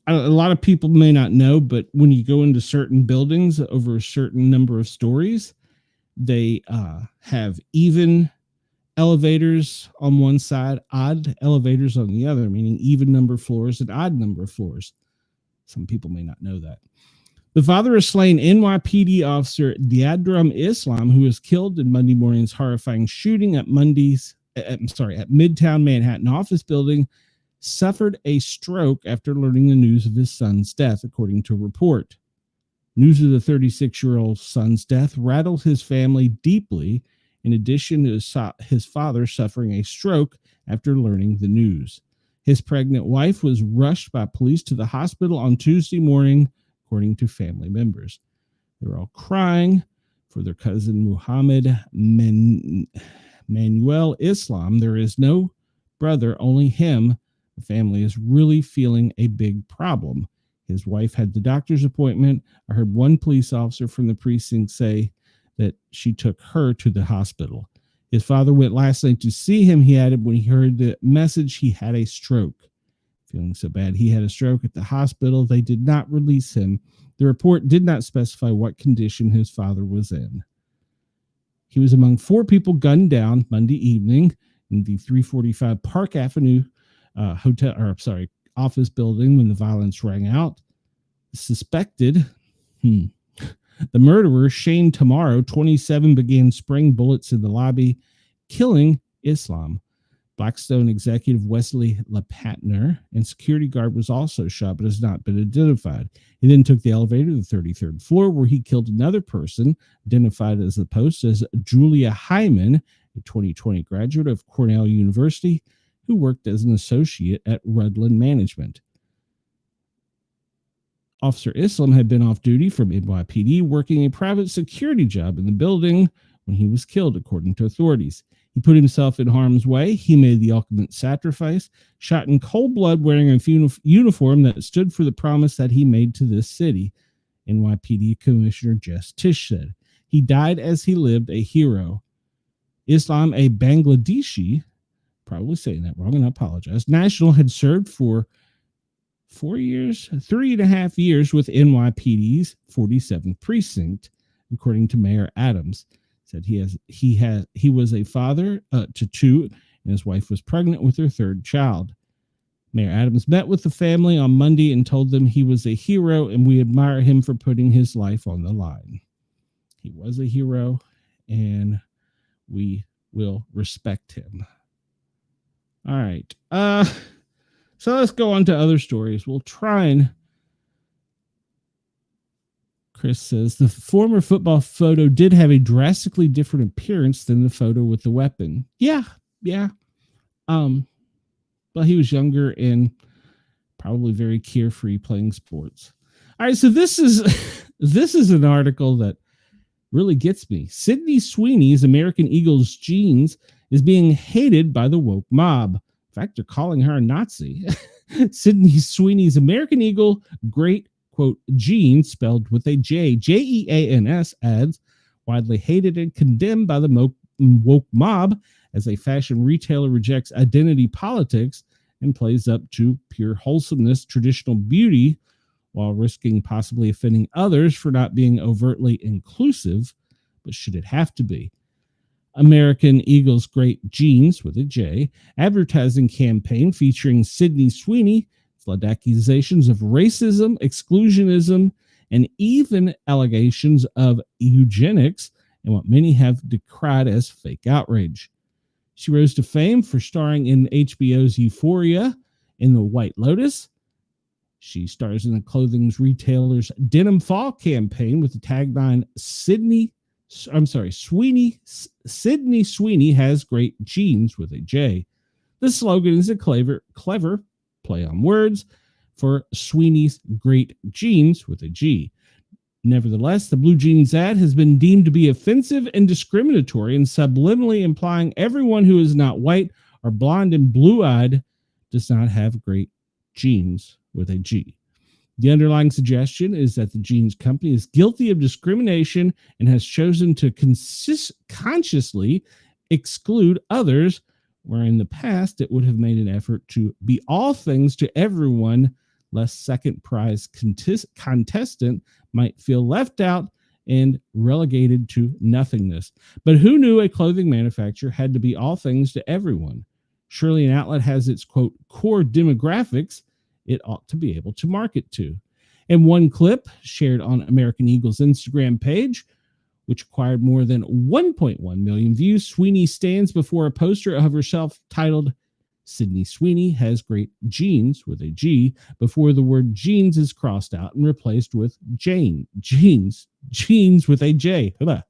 A lot of people may not know, but when you go into certain buildings over a certain number of stories, they have even elevators on one side, odd elevators on the other, meaning even number floors and odd number of floors. Some people may not know that. The father of slain NYPD officer Diadram Islam, who was killed in Monday morning's horrifying shooting at Midtown Manhattan office building, suffered a stroke after learning the news of his son's death, according to a report. News of the 36-year-old son's death rattled his family deeply, in addition to his father suffering a stroke after learning the news. His pregnant wife was rushed by police to the hospital on Tuesday morning, according to family members. They were all crying for their cousin Muhammad Manuel Islam. There is no brother, only him. The family is really feeling a big problem. His wife had the doctor's appointment. I heard one police officer from the precinct say that she took her to the hospital. His father went last night to see him. He added when he heard the message, he had a stroke. Feeling so bad, he had a stroke at the hospital. They did not release him. The report did not specify what condition his father was in. He was among 4 people gunned down Monday evening in the 345 Park Avenue office building when the violence rang out. Suspected, the murderer, Shane Tomorrow, 27, began spraying bullets in the lobby, killing Islam. Blackstone executive Wesley LePatner and security guard was also shot, but has not been identified. He then took the elevator to the 33rd floor, where he killed another person, identified as the post as Julia Hyman, a 2020 graduate of Cornell University, who worked as an associate at Rudland Management. Officer Islam had been off duty from NYPD, working a private security job in the building when he was killed, according to authorities. He put himself in harm's way. He made the ultimate sacrifice, shot in cold blood wearing a uniform that stood for the promise that he made to this city, NYPD Commissioner Jess Tisch said. He died as he lived, a hero. Islam, a Bangladeshi, probably saying that wrong, and I apologize, national, had served for 3.5 years with NYPD's 47th precinct, according to Mayor Adams. Said he was a father to 2, and his wife was pregnant with their 3rd child. Mayor Adams met with the family on Monday and told them he was a hero and we admire him for putting his life on the line. He was a hero and we will respect him. All right. So let's go on to other stories. We'll try and... Chris says the former football photo did have a drastically different appearance than the photo with the weapon. Yeah. But he was younger and probably very carefree playing sports. All right, so this is an article that really gets me. Sydney Sweeney's American Eagles jeans is being hated by the woke mob. In fact, they're calling her a Nazi. Sydney Sweeney's American Eagle great, quote, jeans, spelled with a J, Jeans, ads, widely hated and condemned by the woke mob as a fashion retailer rejects identity politics and plays up to pure wholesomeness, traditional beauty, while risking possibly offending others for not being overtly inclusive. But should it have to be? American Eagle's Great Jeans, with a J, advertising campaign featuring Sydney Sweeney flood accusations of racism, exclusionism, and even allegations of eugenics and what many have decried as fake outrage. She rose to fame for starring in HBO's Euphoria in The White Lotus. She stars in the clothing retailer's Denim Fall campaign with the tagline Sydney Sweeney has great jeans with a J. The slogan is a clever play on words for Sweeney's great jeans with a G. Nevertheless, the blue jeans ad has been deemed to be offensive and discriminatory and subliminally implying everyone who is not white or blonde and blue-eyed does not have great jeans with a G. The underlying suggestion is that the jeans company is guilty of discrimination and has chosen to consciously exclude others, where in the past it would have made an effort to be all things to everyone, lest second prize contestant might feel left out and relegated to nothingness. But who knew a clothing manufacturer had to be all things to everyone? Surely an outlet has its, quote, core demographics it ought to be able to market to. In one clip shared on American Eagle's Instagram page, which acquired more than 1.1 million views, Sweeney stands before a poster of herself titled Sydney Sweeney has great jeans with a G before the word jeans is crossed out and replaced with jeans with a J. The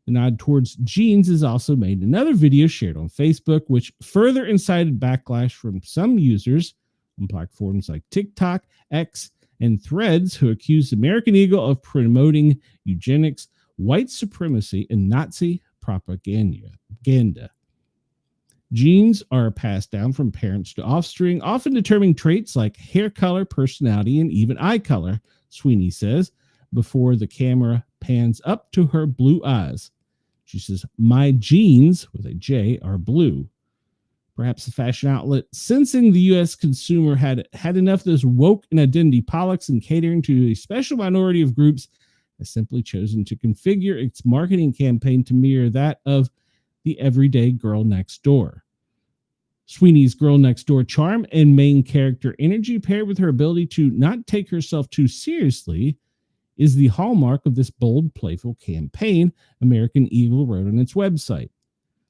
nod towards jeans is also made in another video shared on Facebook, which further incited backlash from some users on platforms like TikTok, X, and Threads who accused American Eagle of promoting eugenics, white supremacy, and Nazi propaganda. Genes are passed down from parents to offspring, often determining traits like hair color, personality, and even eye color, Sweeney says, before the camera pans up to her blue eyes. She says, my genes, with a J, are blue. Perhaps the fashion outlet, sensing the U.S. consumer had enough of this woke and identity politics and catering to a special minority of groups, has simply chosen to configure its marketing campaign to mirror that of the everyday girl next door. Sweeney's girl next door charm and main character energy, paired with her ability to not take herself too seriously, is the hallmark of this bold, playful campaign, American Eagle wrote on its website.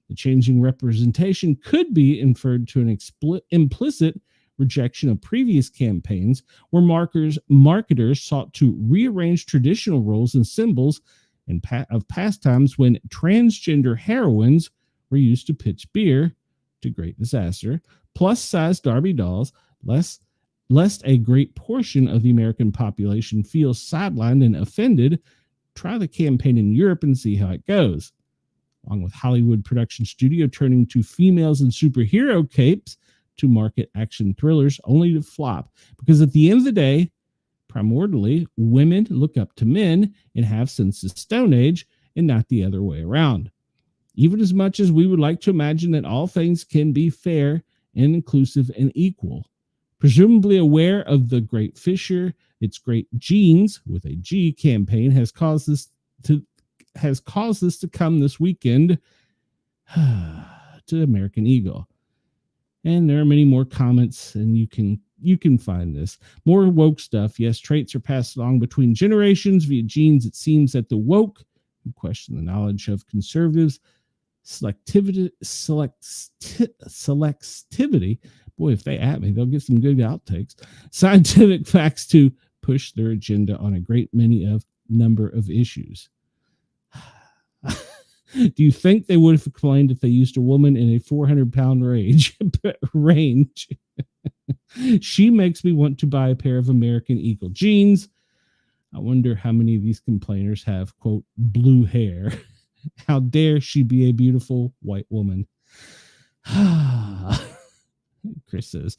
The changing representation could be inferred to an implicit rejection of previous campaigns where marketers sought to rearrange traditional roles and symbols of past times when transgender heroines were used to pitch beer to great disaster, plus-size Barbie dolls, lest a great portion of the American population feels sidelined and offended. Try the campaign in Europe and see how it goes. Along with Hollywood production studio turning to females in superhero capes to market action thrillers, only to flop. Because at the end of the day, primordially, women look up to men and have since the Stone Age, and not the other way around. Even as much as we would like to imagine that all things can be fair and inclusive and equal. Presumably aware of the Great Fisher, its great genes with a G campaign has caused this to come this weekend to American Eagle. And there are many more comments, and you can find this. More woke stuff. Yes, traits are passed along between generations via genes. It seems that the woke, who question the knowledge of conservatives, selectivity. Boy, if they at me, they'll get some good outtakes. Scientific facts to push their agenda on a great number of issues. Do you think they would have complained if they used a woman in a 400-pound range? She makes me want to buy a pair of American Eagle jeans. I wonder how many of these complainers have, quote, blue hair. How dare she be a beautiful white woman? Chris says,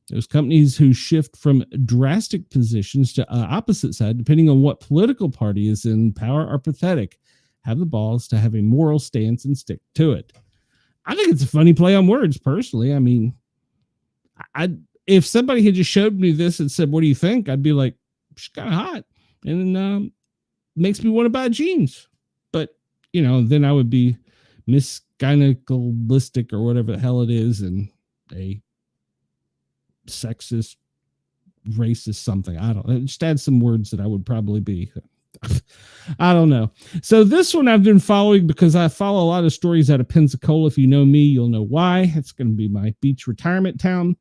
those companies who shift from drastic positions to opposite side, depending on what political party is in power, are pathetic. Have the balls to have a moral stance and stick to it. I think it's a funny play on words, personally. I mean, if somebody had just showed me this and said, what do you think? I'd be like, she's kind of hot. And makes me want to buy jeans. But, then I would be misgynecalistic or whatever the hell it is, and a sexist racist something. I don't know. Just add some words that I would probably be. I don't know. So this one I've been following because I follow a lot of stories out of Pensacola. If you know me, you'll know why. It's going to be my beach retirement town.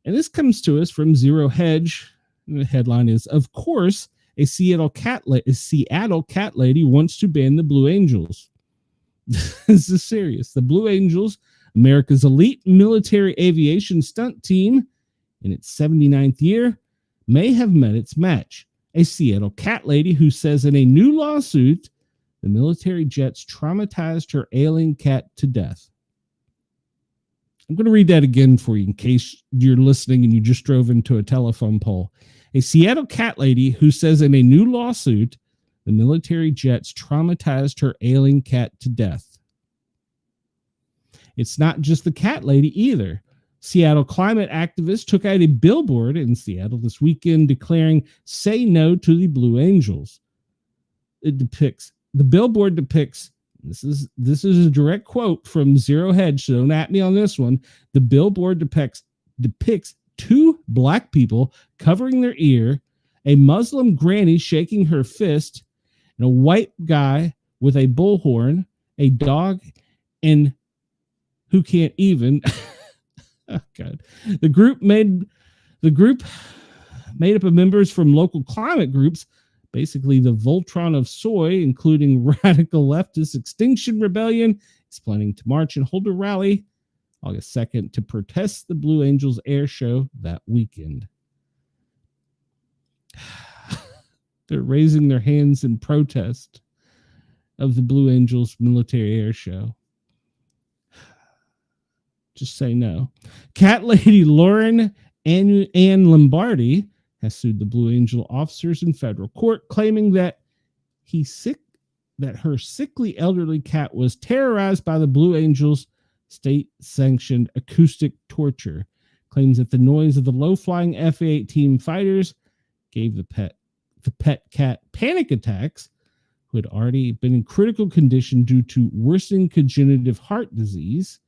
And this comes to us from Zero Hedge. And the headline is, of course, a Seattle cat lady wants to ban the Blue Angels. This is serious. The Blue Angels, America's elite military aviation stunt team, in its 79th year, may have met its match. A Seattle cat lady who says in a new lawsuit, the military jets traumatized her ailing cat to death. I'm going to read that again for you in case you're listening and you just drove into a telephone pole. A Seattle cat lady who says in a new lawsuit, the military jets traumatized her ailing cat to death. It's not just the cat lady either. Seattle climate activists took out a billboard in Seattle this weekend declaring, "Say no to the Blue Angels." The billboard depicts, this is a direct quote from Zero Hedge, so don't at me on this one. The billboard depicts two black people covering their ear, a Muslim granny shaking her fist, and a white guy with a bullhorn, a dog, and who can't even. Oh, God. The group made up of members from local climate groups, basically the Voltron of soy, including radical leftist Extinction Rebellion, is planning to march and hold a rally August 2nd to protest the Blue Angels air show that weekend. They're raising their hands in protest of the Blue Angels military air show. Just say no. Cat lady Lauren Ann Lombardi has sued the Blue Angel officers in federal court, claiming that her sickly elderly cat was terrorized by the Blue Angels' state-sanctioned acoustic torture. Claims that the noise of the low-flying F-18 fighters gave the pet cat panic attacks, who had already been in critical condition due to worsening congestive heart disease,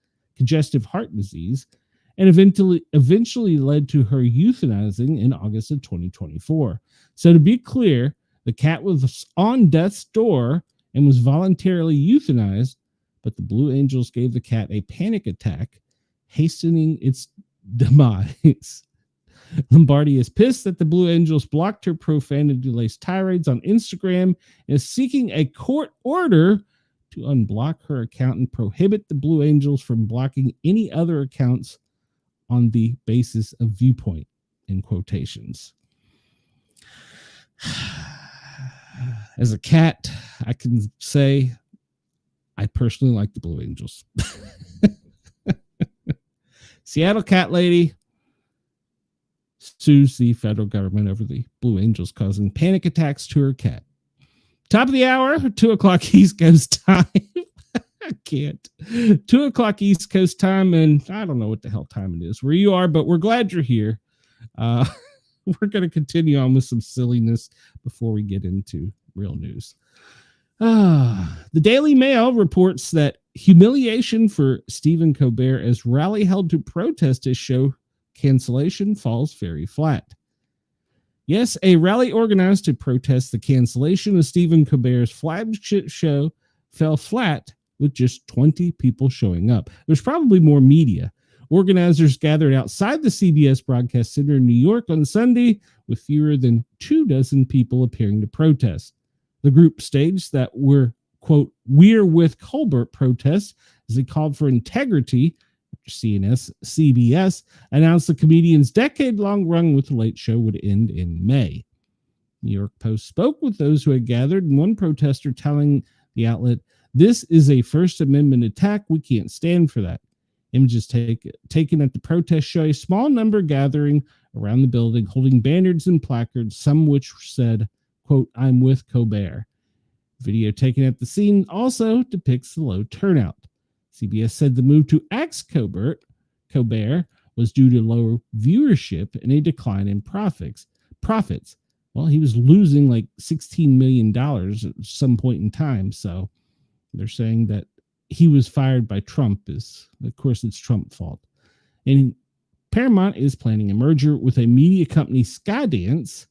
and eventually led to her euthanizing in August of 2024. So to be clear, the cat was on death's door and was voluntarily euthanized, but the Blue Angels gave the cat a panic attack, hastening its demise. Lombardi is pissed that the Blue Angels blocked her profanity-laced tirades on Instagram and is seeking a court order to unblock her account and prohibit the Blue Angels from blocking any other accounts on the basis of viewpoint, in quotations. As a cat, I can say I personally like the Blue Angels. Seattle cat lady sues the federal government over the Blue Angels causing panic attacks to her cat. Top of the hour, 2 o'clock East Coast time. I can't. 2 o'clock East Coast time, and I don't know what the hell time it is where you are, but we're glad you're here. We're going to continue on with some silliness before we get into real news. The Daily Mail reports that humiliation for Stephen Colbert as rally held to protest his show cancellation falls very flat. Yes, a rally organized to protest the cancellation of Stephen Colbert's flagship show fell flat with just 20 people showing up. There's probably more media. Organizers gathered outside the CBS Broadcast Center in New York on Sunday with fewer than 24 people appearing to protest. The group staged that quote, "We're with Colbert" protests as they called for integrity. CBS announced the comedian's decade-long run with The Late Show would end in May. New York Post spoke with those who had gathered, and one protester telling the outlet, "This is a First Amendment attack. We can't stand for that." Images taken at the protest show a small number gathering around the building, holding banners and placards, some which said, quote, "I'm with Colbert." Video taken at the scene also depicts the low turnout. CBS said the move to axe Colbert was due to low viewership and a decline in profits. Well, he was losing like $16 million at some point in time. So they're saying that he was fired by Trump. Of course, it's Trump's fault. And Paramount is planning a merger with a media company, Skydance,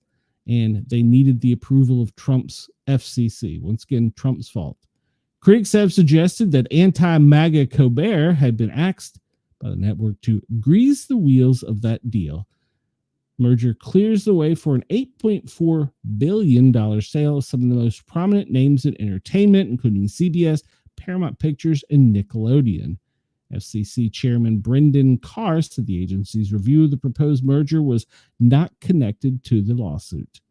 and they needed the approval of Trump's FCC. Once again, Trump's fault. Critics have suggested that anti-MAGA Colbert had been asked by the network to grease the wheels of that deal. Merger clears the way for an $8.4 billion sale of some of the most prominent names in entertainment, including CBS, Paramount Pictures, and Nickelodeon. FCC Chairman Brendan Carr said the agency's review of the proposed merger was not connected to the lawsuit.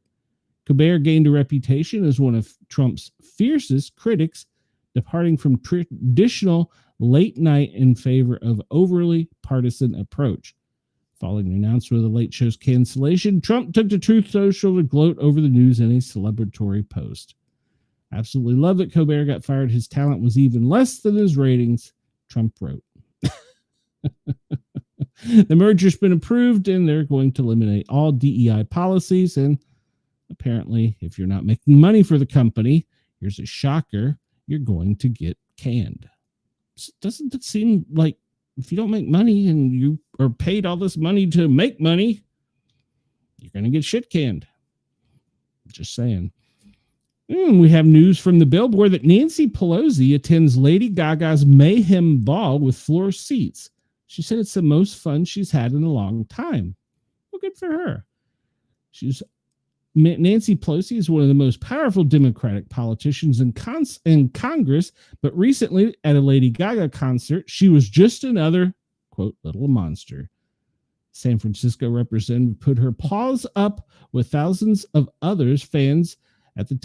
Colbert gained a reputation as one of Trump's fiercest critics, departing from traditional late night in favor of overly partisan approach. Following the announcement of the Late Show's cancellation, Trump took to Truth Social to gloat over the news in a celebratory post. Absolutely love that Colbert got fired. His talent was even less than his ratings, Trump wrote. The merger's been approved, and they're going to eliminate all DEI policies. And apparently, if you're not making money for the company, here's a shocker, you're going to get canned. Doesn't it seem like if you don't make money and you are paid all this money to make money, you're going to get shit canned? Just saying. We have news from the Billboard that Nancy Pelosi attends Lady Gaga's Mayhem Ball with floor seats. She said it's the most fun she's had in a long time. Well, good for her. Nancy Pelosi is one of the most powerful Democratic politicians in Congress, but recently at a Lady Gaga concert, she was just another, quote, little monster. San Francisco representative put her paws up with thousands of others, fans at the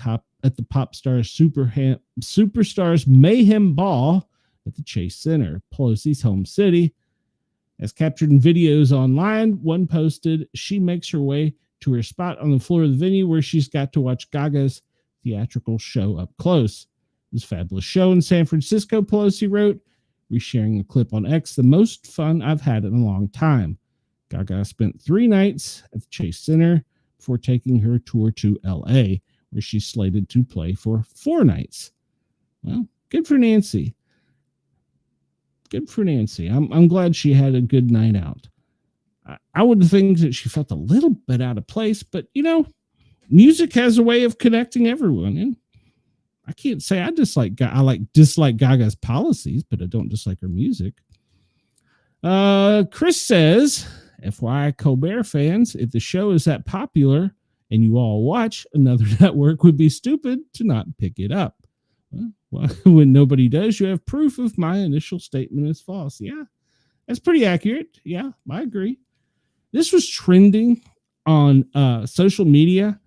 pop star Superstars Mayhem Ball at the Chase Center, Pelosi's home city. As captured in videos online, one posted, she makes her way to her spot on the floor of the venue where she's got to watch Gaga's theatrical show up close. It was a fabulous show in San Francisco, Pelosi wrote, resharing a clip on X, the most fun I've had in a long time. Gaga spent 3 nights at the Chase Center before taking her tour to LA, where she's slated to play for 4 nights. Well, good for Nancy. Good for Nancy. I'm glad she had a good night out. I would think that she felt a little bit out of place, but music has a way of connecting everyone. And I can't say I dislike Gaga's policies, but I don't dislike her music. Chris says, FYI Colbert fans, if the show is that popular and you all watch, another network would be stupid to not pick it up. Well, when nobody does, you have proof of my initial statement is false. Yeah, that's pretty accurate. Yeah, I agree. This was trending on social media,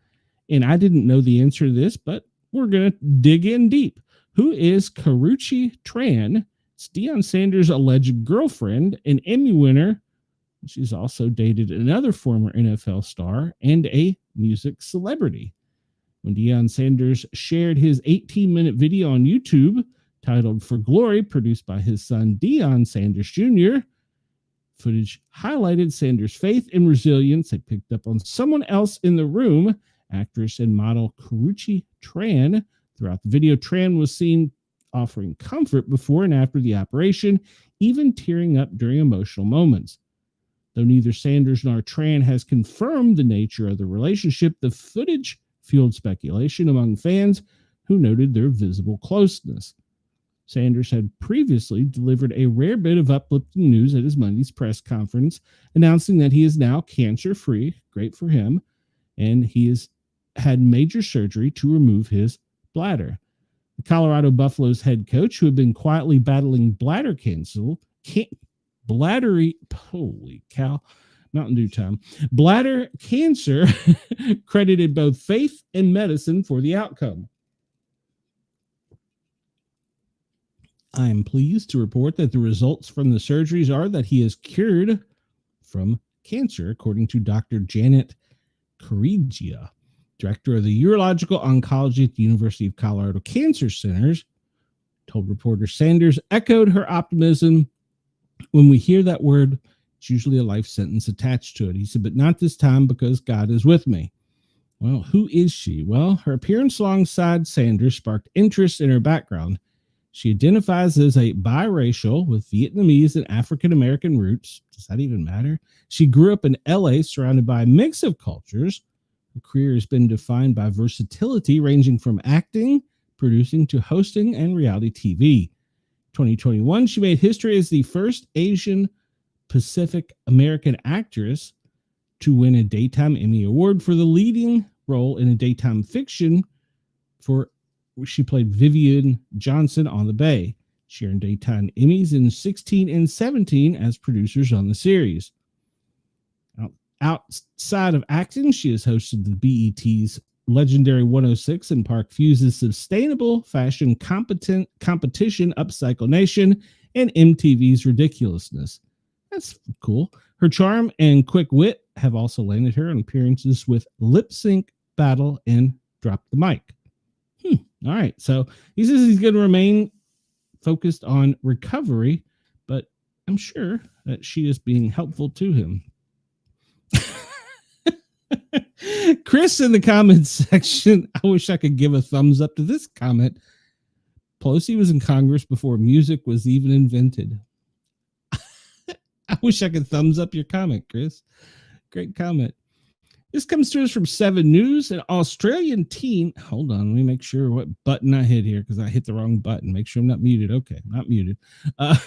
and I didn't know the answer to this, but we're going to dig in deep. Who is Karrueche Tran? It's Deion Sanders' alleged girlfriend, an Emmy winner. She's also dated another former NFL star and a music celebrity. When Deion Sanders shared his 18-minute video on YouTube titled For Glory, produced by his son Deion Sanders Jr., footage highlighted Sanders' faith and resilience. They picked up on someone else in the room, actress and model Karrueche Tran. Throughout the video, Tran was seen offering comfort before and after the operation, even tearing up during emotional moments. Though neither Sanders nor Tran has confirmed the nature of the relationship, the footage fueled speculation among fans who noted their visible closeness. Sanders had previously delivered a rare bit of uplifting news at his Monday's press conference, announcing that he is now cancer-free, great for him, and he has had major surgery to remove his bladder. The Colorado Buffaloes head coach, who had been quietly battling bladder cancer, bladder cancer, credited both faith and medicine for the outcome. I am pleased to report that the results from the surgeries are that he is cured from cancer, according to Dr. Janet Corregia, director of the Urological Oncology at the University of Colorado Cancer Centers, told reporter Sanders echoed her optimism. When we hear that word, it's usually a life sentence attached to it. He said, but not this time because God is with me. Well, who is she? Well, her appearance alongside Sanders sparked interest in her background. She identifies as a biracial with Vietnamese and African American roots. Does that even matter? She grew up in LA surrounded by a mix of cultures. Her career has been defined by versatility ranging from acting, producing to hosting and reality TV. 2021, she made history as the first Asian Pacific American actress to win a Daytime Emmy Award for the leading role in a daytime fiction for she played Vivian Johnson on The Bay. She earned daytime Emmys in 16 and 17 as producers on the series. Outside of acting, she has hosted the BET's Legendary 106 and Park Fuse's Sustainable Fashion Competition Upcycle Nation and MTV's Ridiculousness. That's cool. Her charm and quick wit have also landed her on appearances with Lip Sync Battle and Drop the Mic. All right. So he says he's going to remain focused on recovery, but I'm sure that she is being helpful to him. Chris in the comments section, I wish I could give a thumbs up to this comment. Pelosi was in Congress before music was even invented. I wish I could thumbs up your comment, Chris. Great comment. This comes to us from 7 News. An Australian teen. Hold on, let me make sure what button I hit here because I hit the wrong button. Make sure I'm not muted. Okay, not muted. I've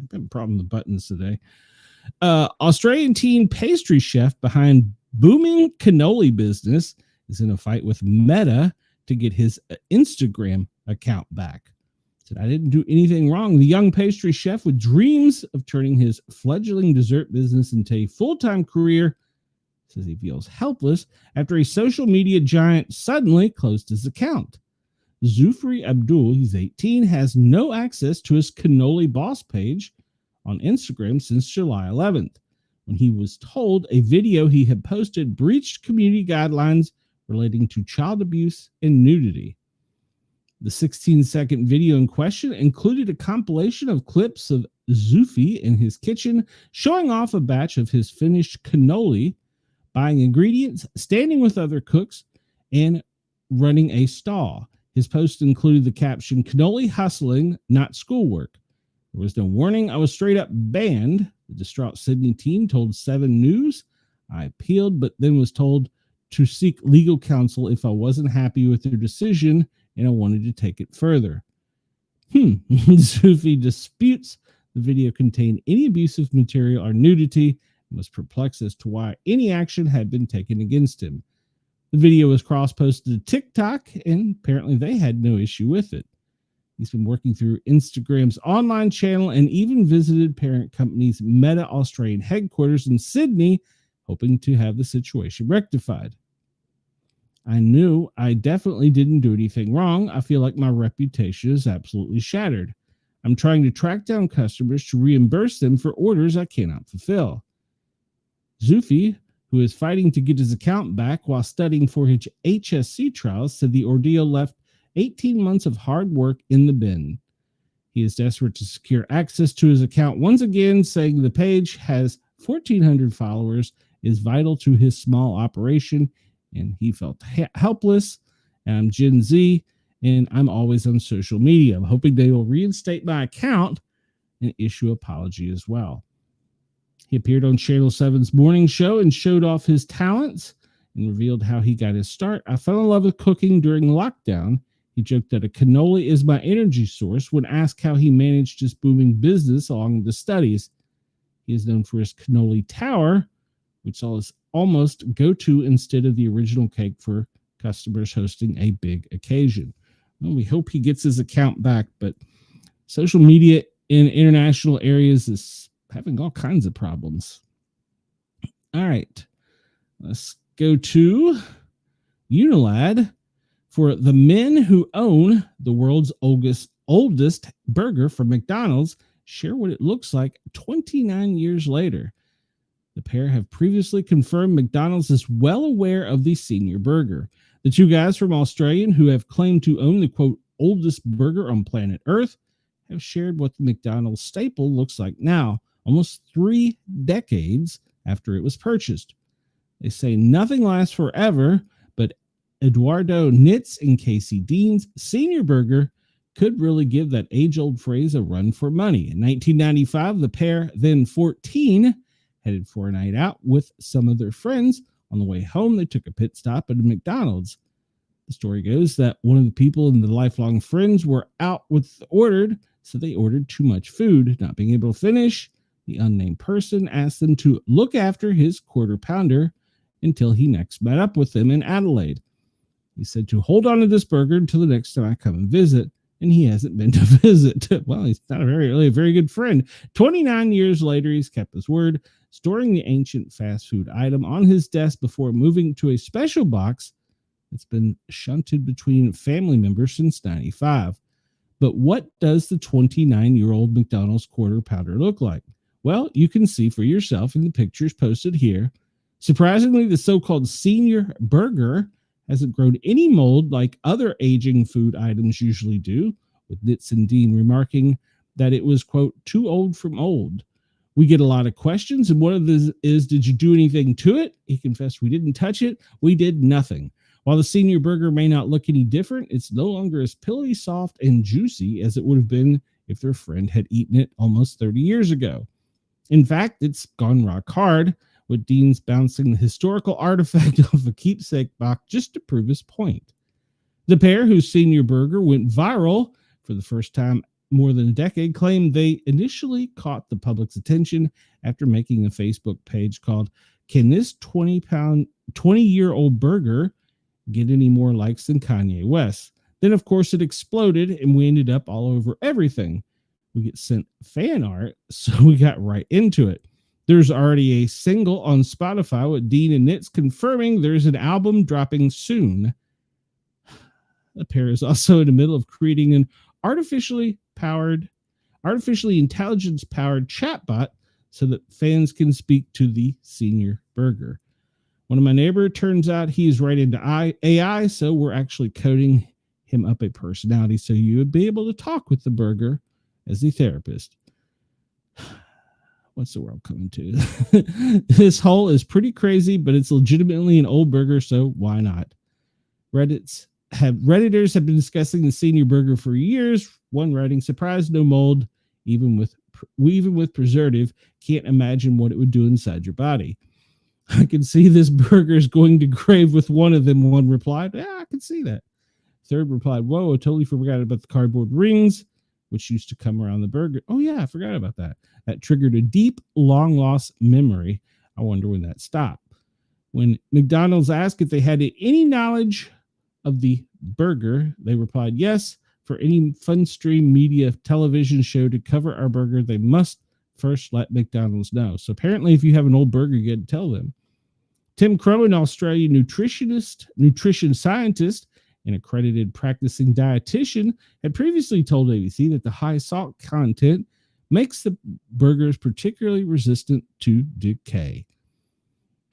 got a problem with buttons today. Australian teen pastry chef behind booming cannoli business is in a fight with Meta to get his Instagram account back. Said, I didn't do anything wrong. The young pastry chef with dreams of turning his fledgling dessert business into a full-time career says he feels helpless after a social media giant suddenly closed his account. Zufri Abdul, he's 18, has no access to his cannoli boss page on Instagram since July 11th, when he was told a video he had posted breached community guidelines relating to child abuse and nudity. The 16-second video in question included a compilation of clips of Zufi in his kitchen showing off a batch of his finished cannoli, buying ingredients, standing with other cooks, and running a stall. His post included the caption, "Cannoli hustling, not schoolwork." There was no warning. I was straight up banned, the distraught Sydney teen told 7 News. I appealed, but then was told to seek legal counsel if I wasn't happy with their decision and I wanted to take it further. Zufi disputes the video contained any abusive material or nudity and was perplexed as to why any action had been taken against him. The video was cross-posted to TikTok, and apparently they had no issue with it. He's been working through Instagram's online channel and even visited parent company's Meta Australian headquarters in Sydney, hoping to have the situation rectified. I knew I definitely didn't do anything wrong. I feel like my reputation is absolutely shattered. I'm trying to track down customers to reimburse them for orders I cannot fulfill. Zufi, who is fighting to get his account back while studying for his HSC trials, said the ordeal left 18 months of hard work in the bin. He is desperate to secure access to his account once again, saying the page has 1,400 followers, is vital to his small operation, and he felt helpless. I'm Gen Z, and I'm always on social media. I'm hoping they will reinstate my account and issue an apology as well. He appeared on Channel 7's morning show and showed off his talents and revealed how he got his start. I fell in love with cooking during lockdown. He joked that a cannoli is my energy source when asked how he managed his booming business along with the studies. He is known for his cannoli tower, which is almost go-to instead of the original cake for customers hosting a big occasion. Well, we hope he gets his account back, but social media in international areas is having all kinds of problems. All right, let's go to Unilad. For the men who own the world's oldest burger from McDonald's, share what it looks like 29 years later. The pair have previously confirmed McDonald's is well aware of the senior burger. The two guys from Australia who have claimed to own the, quote, oldest burger on planet Earth have shared what the McDonald's staple looks like now, almost 3 decades after it was purchased. They say nothing lasts forever, but Eduardo Nitz and Casey Dean's senior burger could really give that age-old phrase a run for money. In 1995, the pair, then 14, headed for a night out with some of their friends. On the way home, they took a pit stop at a McDonald's. The story goes that one of the people and the lifelong friends were out with ordered, so they ordered too much food. Not being able to finish, the unnamed person asked them to look after his quarter pounder until he next met up with them in Adelaide. He said to hold on to this burger until the next time I come and visit, and he hasn't been to visit. Well, he's not a very good friend. 29 years later, he's kept his word, storing the ancient fast food item on his desk before moving to a special box that's been shunted between family members since 95. But what does the 29-year-old McDonald's quarter pounder look like? Well, you can see for yourself in the pictures posted here. Surprisingly, the so-called senior burger hasn't grown any mold like other aging food items usually do, with Nitz and Dean remarking that it was, quote, too old from old. We get a lot of questions, and one of these is, did you do anything to it? He confessed, we didn't touch it. We did nothing. While the senior burger may not look any different, it's no longer as pillowy, soft, and juicy as it would have been if their friend had eaten it almost 30 years ago. In fact, it's gone rock hard, with Dean's bouncing the historical artifact of a keepsake box just to prove his point. The pair, whose senior burger went viral for the first time more than a decade, claimed they initially caught the public's attention after making a Facebook page called Can This 20-year-old burger get any more likes than Kanye West? Then, of course, it exploded, and we ended up all over everything. We get sent fan art, so we got right into it. There's already a single on Spotify with Dean and Nitz confirming there's an album dropping soon. The pair is also in the middle of creating an artificially intelligence-powered chatbot so that fans can speak to the senior burger. One of my neighbors, turns out he's right into AI, so we're actually coding him up a personality so you would be able to talk with the burger as the therapist. What's the world coming to? This whole is pretty crazy, but it's legitimately an old burger, so why not? Redditors have been discussing the senior burger for years. One writing, surprise, no mold, even with preservative, can't imagine what it would do inside your body. I can see this burger is going to grave with one of them, one replied. Yeah, I can see that. Third replied, whoa, I totally forgot about the cardboard rings, which used to come around the burger. Oh, yeah, I forgot about that. That triggered a deep, long-lost memory. I wonder when that stopped. When McDonald's asked if they had any knowledge of the burger, they replied, yes, for any fun-stream media television show to cover our burger, they must first let McDonald's know. So apparently, if you have an old burger, you get to tell them. Tim Crow, an Australian nutrition scientist, an accredited practicing dietitian, had previously told ABC that the high salt content makes the burgers particularly resistant to decay.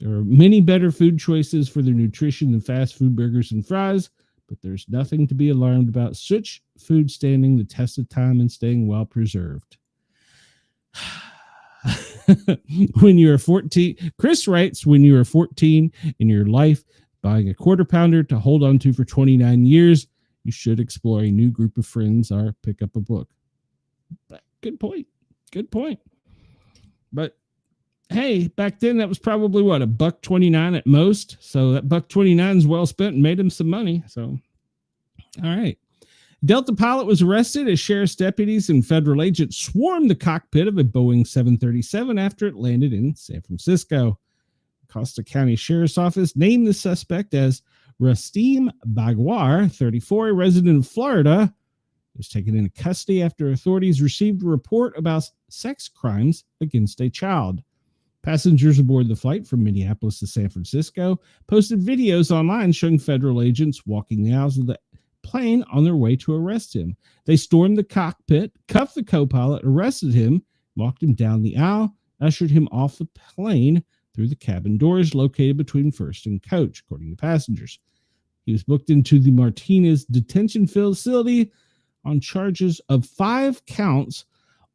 There are many better food choices for their nutrition than fast food burgers and fries, but there's nothing to be alarmed about such food standing the test of time and staying well preserved. When you're 14, Chris writes, when you are 14 in your life, buying a quarter pounder to hold on to for 29 years, you should explore a new group of friends or pick up a book. Good point. Good point. But hey, back then that was probably what, $1.29 at most. So that $1.29 is well spent and made him some money. So, all right. Delta pilot was arrested as sheriff's deputies and federal agents swarmed the cockpit of a Boeing 737 after it landed in San Francisco. Costa County Sheriff's Office named the suspect as Rastim Bagwar, 34, a resident of Florida. He was taken into custody after authorities received a report about sex crimes against a child. Passengers aboard the flight from Minneapolis to San Francisco posted videos online showing federal agents walking the aisles of the plane on their way to arrest him. They stormed the cockpit, cuffed the co-pilot, arrested him, walked him down the aisle, ushered him off the plane through the cabin doors located between first and coach, according to passengers. He was booked into the Martinez detention facility on charges of 5 counts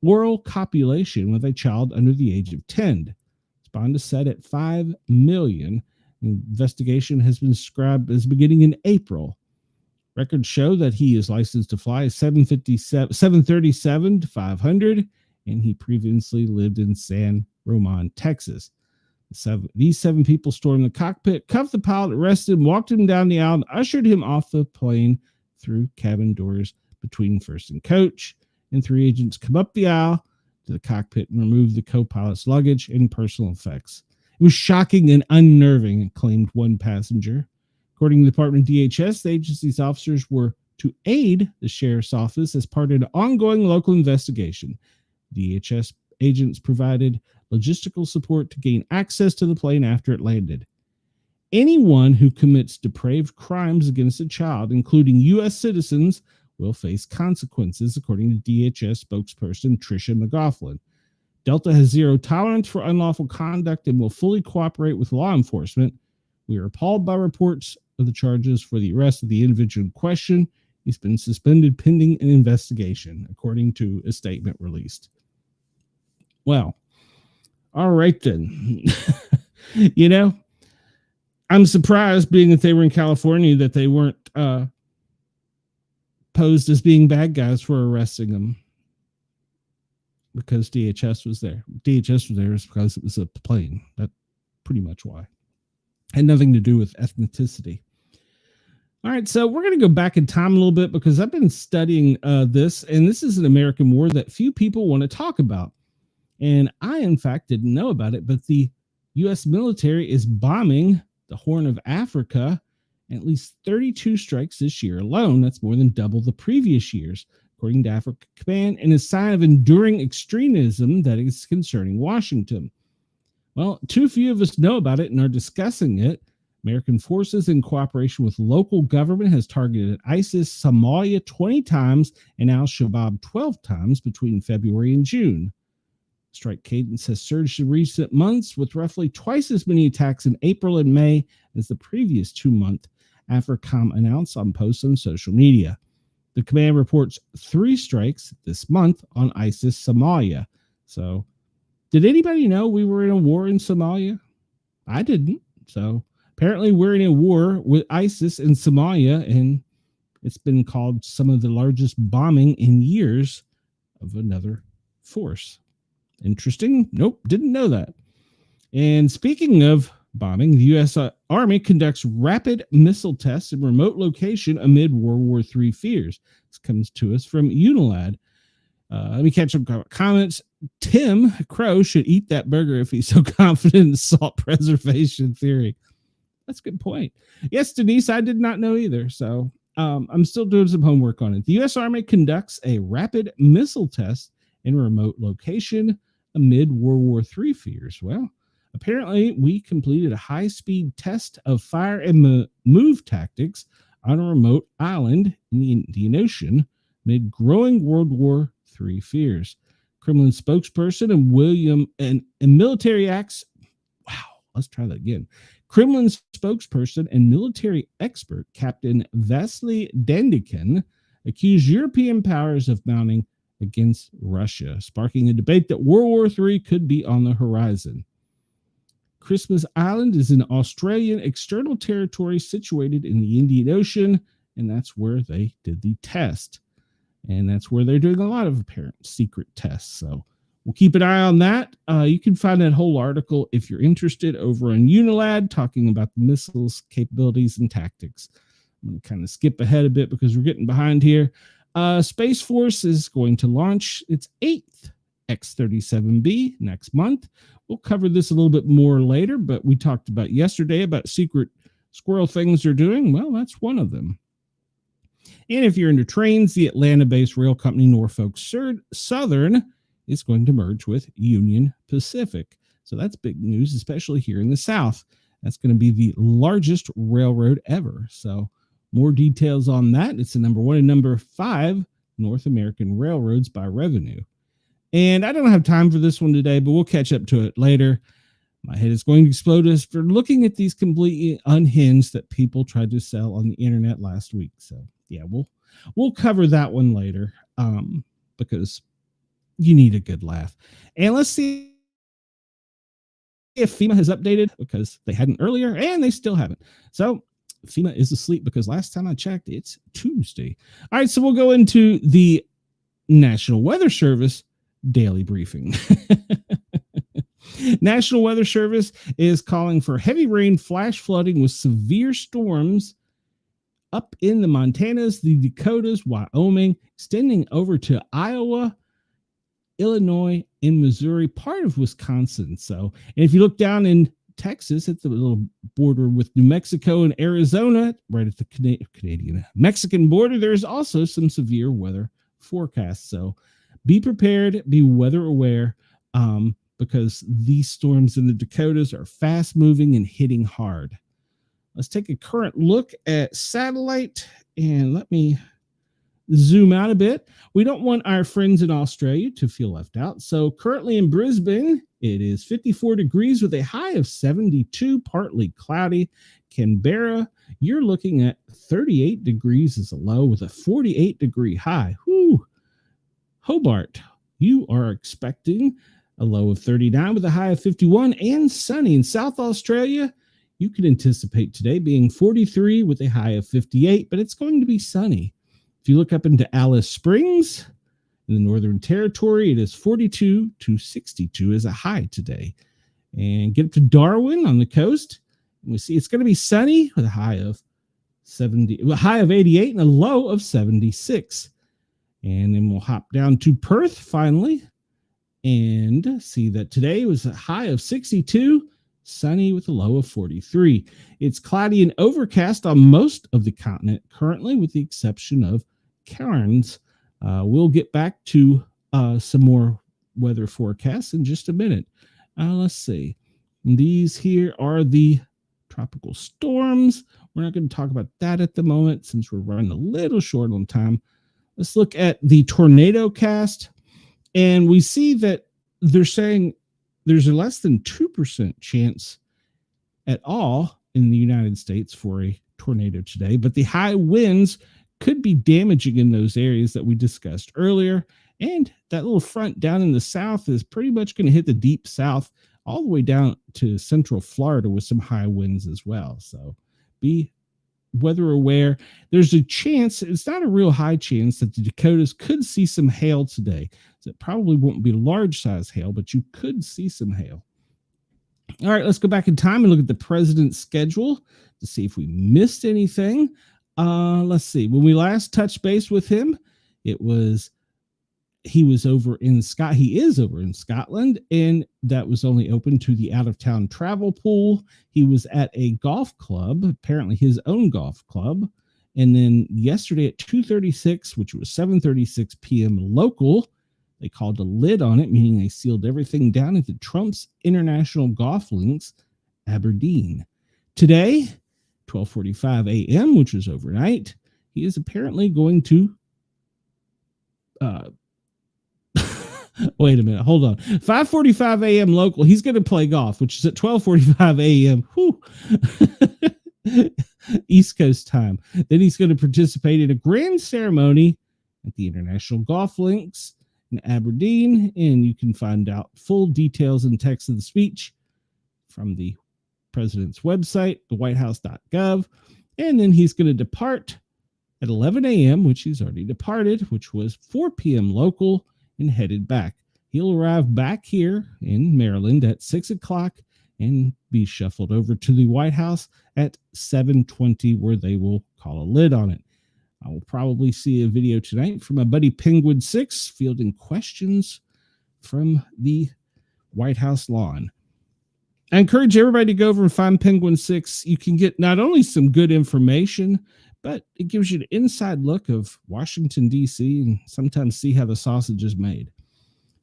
oral copulation with a child under the age of 10. His bond is set at $5 million. The investigation has been described as beginning in April. Records show that he is licensed to fly a 737 to 500, and he previously lived in San Ramon, Texas. These seven people stormed the cockpit, cuffed the pilot, arrested him, walked him down the aisle, and ushered him off the plane through cabin doors between first and coach. And 3 agents come up the aisle to the cockpit and remove the co-pilot's luggage and personal effects. It was shocking and unnerving, claimed one passenger. According to the Department of DHS, the agency's officers were to aid the sheriff's office as part of an ongoing local investigation. DHS agents provided logistical support to gain access to the plane after it landed. Anyone who commits depraved crimes against a child, including U.S. citizens, will face consequences, according to DHS spokesperson Tricia McLaughlin. Delta has zero tolerance for unlawful conduct and will fully cooperate with law enforcement. We are appalled by reports of the charges for the arrest of the individual in question. He's been suspended pending an investigation, according to a statement released. Well, all right then. I'm surprised, being that they were in California, that they weren't posed as being bad guys for arresting them, because DHS was there. DHS was there because it was a plane. That's pretty much why. Had nothing to do with ethnicity. All right, so we're going to go back in time a little bit, because I've been studying this, and this is an American war that few people want to talk about. And I, in fact, didn't know about it, but the U.S. military is bombing the Horn of Africa, at least 32 strikes this year alone. That's more than double the previous years, according to Africa Command, and a sign of enduring extremism that is concerning Washington. Well, too few of us know about it and are discussing it. American forces, in cooperation with local government, has targeted ISIS Somalia 20 times and al-Shabaab 12 times between February and June. Strike cadence has surged in recent months, with roughly twice as many attacks in April and May as the previous 2 months, AFRICOM announced on posts on social media. The command reports 3 strikes this month on ISIS Somalia. So, did anybody know we were in a war in Somalia? I didn't. So, apparently we're in a war with ISIS in Somalia, and it's been called some of the largest bombing in years of another force. Interesting. Nope, didn't know that. And speaking of bombing, the U.S. Army conducts rapid missile tests in remote location amid World War III fears. This comes to us from Unilad. Let me catch some comments. Tim Crow should eat that burger if he's so confident in salt preservation theory. That's a good point. Yes, Denise, I did not know either. So I'm still doing some homework on it. The U.S. Army conducts a rapid missile test in a remote location amid World War III fears. Well, apparently we completed a high-speed test of fire and move tactics on a remote island in the Indian Ocean amid growing World War III fears. Kremlin spokesperson and military acts. Wow, let's try that again. Kremlin spokesperson and military expert Captain Vasily Dandikin accused European powers of mounting against Russia, sparking a debate that World War III could be on the horizon. Christmas Island is an Australian external territory situated in the Indian Ocean, and that's where they did the test. And that's where they're doing a lot of apparent secret tests. So we'll keep an eye on that. You can find that whole article, if you're interested, over on Unilad, talking about the missiles, capabilities, and tactics. I'm going to kind of skip ahead a bit because we're getting behind here. Space Force is going to launch its 8th X-37B next month. We'll cover this a little bit more later, but we talked about yesterday about secret squirrel things they're doing. Well, that's one of them. And if you're into trains, the Atlanta-based rail company Norfolk Southern is going to merge with Union Pacific. So that's big news, especially here in the South. That's going to be the largest railroad ever. So more details on that. It's the number 1 and number 5 North American railroads by revenue. And I don't have time for this one today, but we'll catch up to it later. My head is going to explode as for looking at these completely unhinged that people tried to sell on the internet last week. So yeah, we'll cover that one later because you need a good laugh. And let's see if FEMA has updated, because they hadn't earlier and they still haven't. So FEMA is asleep because last time I checked, it's Tuesday. All right, so we'll go into the National Weather Service daily briefing. National Weather Service is calling for heavy rain, flash flooding with severe storms up in the Montanas, the Dakotas, Wyoming, extending over to Iowa, Illinois, and Missouri, part of Wisconsin. So, and if you look down in Texas at the little border with New Mexico and Arizona, right at the Mexican border, there's also some severe weather forecasts. So be prepared, be weather aware, because these storms in the Dakotas are fast moving and hitting hard. Let's take a current look at satellite, and let me zoom out a bit. We don't want our friends in Australia to feel left out. So currently in Brisbane, it is 54 degrees with a high of 72, partly cloudy. Canberra, you're looking at 38 degrees as a low with a 48-degree high. Whew. Hobart, you are expecting a low of 39 with a high of 51, and sunny. In South Australia, you can anticipate today being 43 with a high of 58, but it's going to be sunny. If you look up into Alice Springs in the Northern Territory, it is 42 to 62 as a high today. And get up to Darwin on the coast, and we see it's going to be sunny with a high of 88 and a low of 76. And then we'll hop down to Perth finally and see that today was a high of 62, sunny with a low of 43. It's cloudy and overcast on most of the continent currently, with the exception of Cairns. We'll get back to some more weather forecasts in just a minute. Let's see. These here are the tropical storms. We're not going to talk about that at the moment since we're running a little short on time. Let's look at the tornado cast. And we see that they're saying there's a less than 2% chance at all in the United States for a tornado today, but the high winds could be damaging in those areas that we discussed earlier. And that little front down in the south is pretty much going to hit the deep south all the way down to central Florida with some high winds as well. So be weather aware. There's a chance, it's not a real high chance, that the Dakotas could see some hail today. So it probably won't be large size hail, but you could see some hail. All right, let's go back in time and look at the president's schedule to see if we missed anything. Let's see. When we last touched base with him, he is over in Scotland, and that was only open to the out-of-town travel pool. He was at a golf club, apparently his own golf club. And then yesterday at 2:36, which was 7:36 p.m. local, they called a lid on it, meaning they sealed everything down at the Trump's International Golf Links, Aberdeen. Today, 12:45 a.m., which was overnight, he is apparently going to wait a minute, hold on. 5:45 a.m. local, he's going to play golf, which is at 12:45 a.m. East Coast time. Then he's going to participate in a grand ceremony at the International Golf Links in Aberdeen, and you can find out full details and text of the speech from the president's website, the whitehouse.gov. And then he's going to depart at 11 a.m., which he's already departed, which was 4 p.m. local, and headed back. He'll arrive back here in Maryland at 6 o'clock and be shuffled over to the White House at 7:20, where they will call a lid on it. I will probably see a video tonight from my buddy Penguin 6 fielding questions from the White House lawn. I encourage everybody to go over and find Penguin 6. You can get not only some good information, but it gives you an inside look of Washington, D.C., and sometimes see how the sausage is made.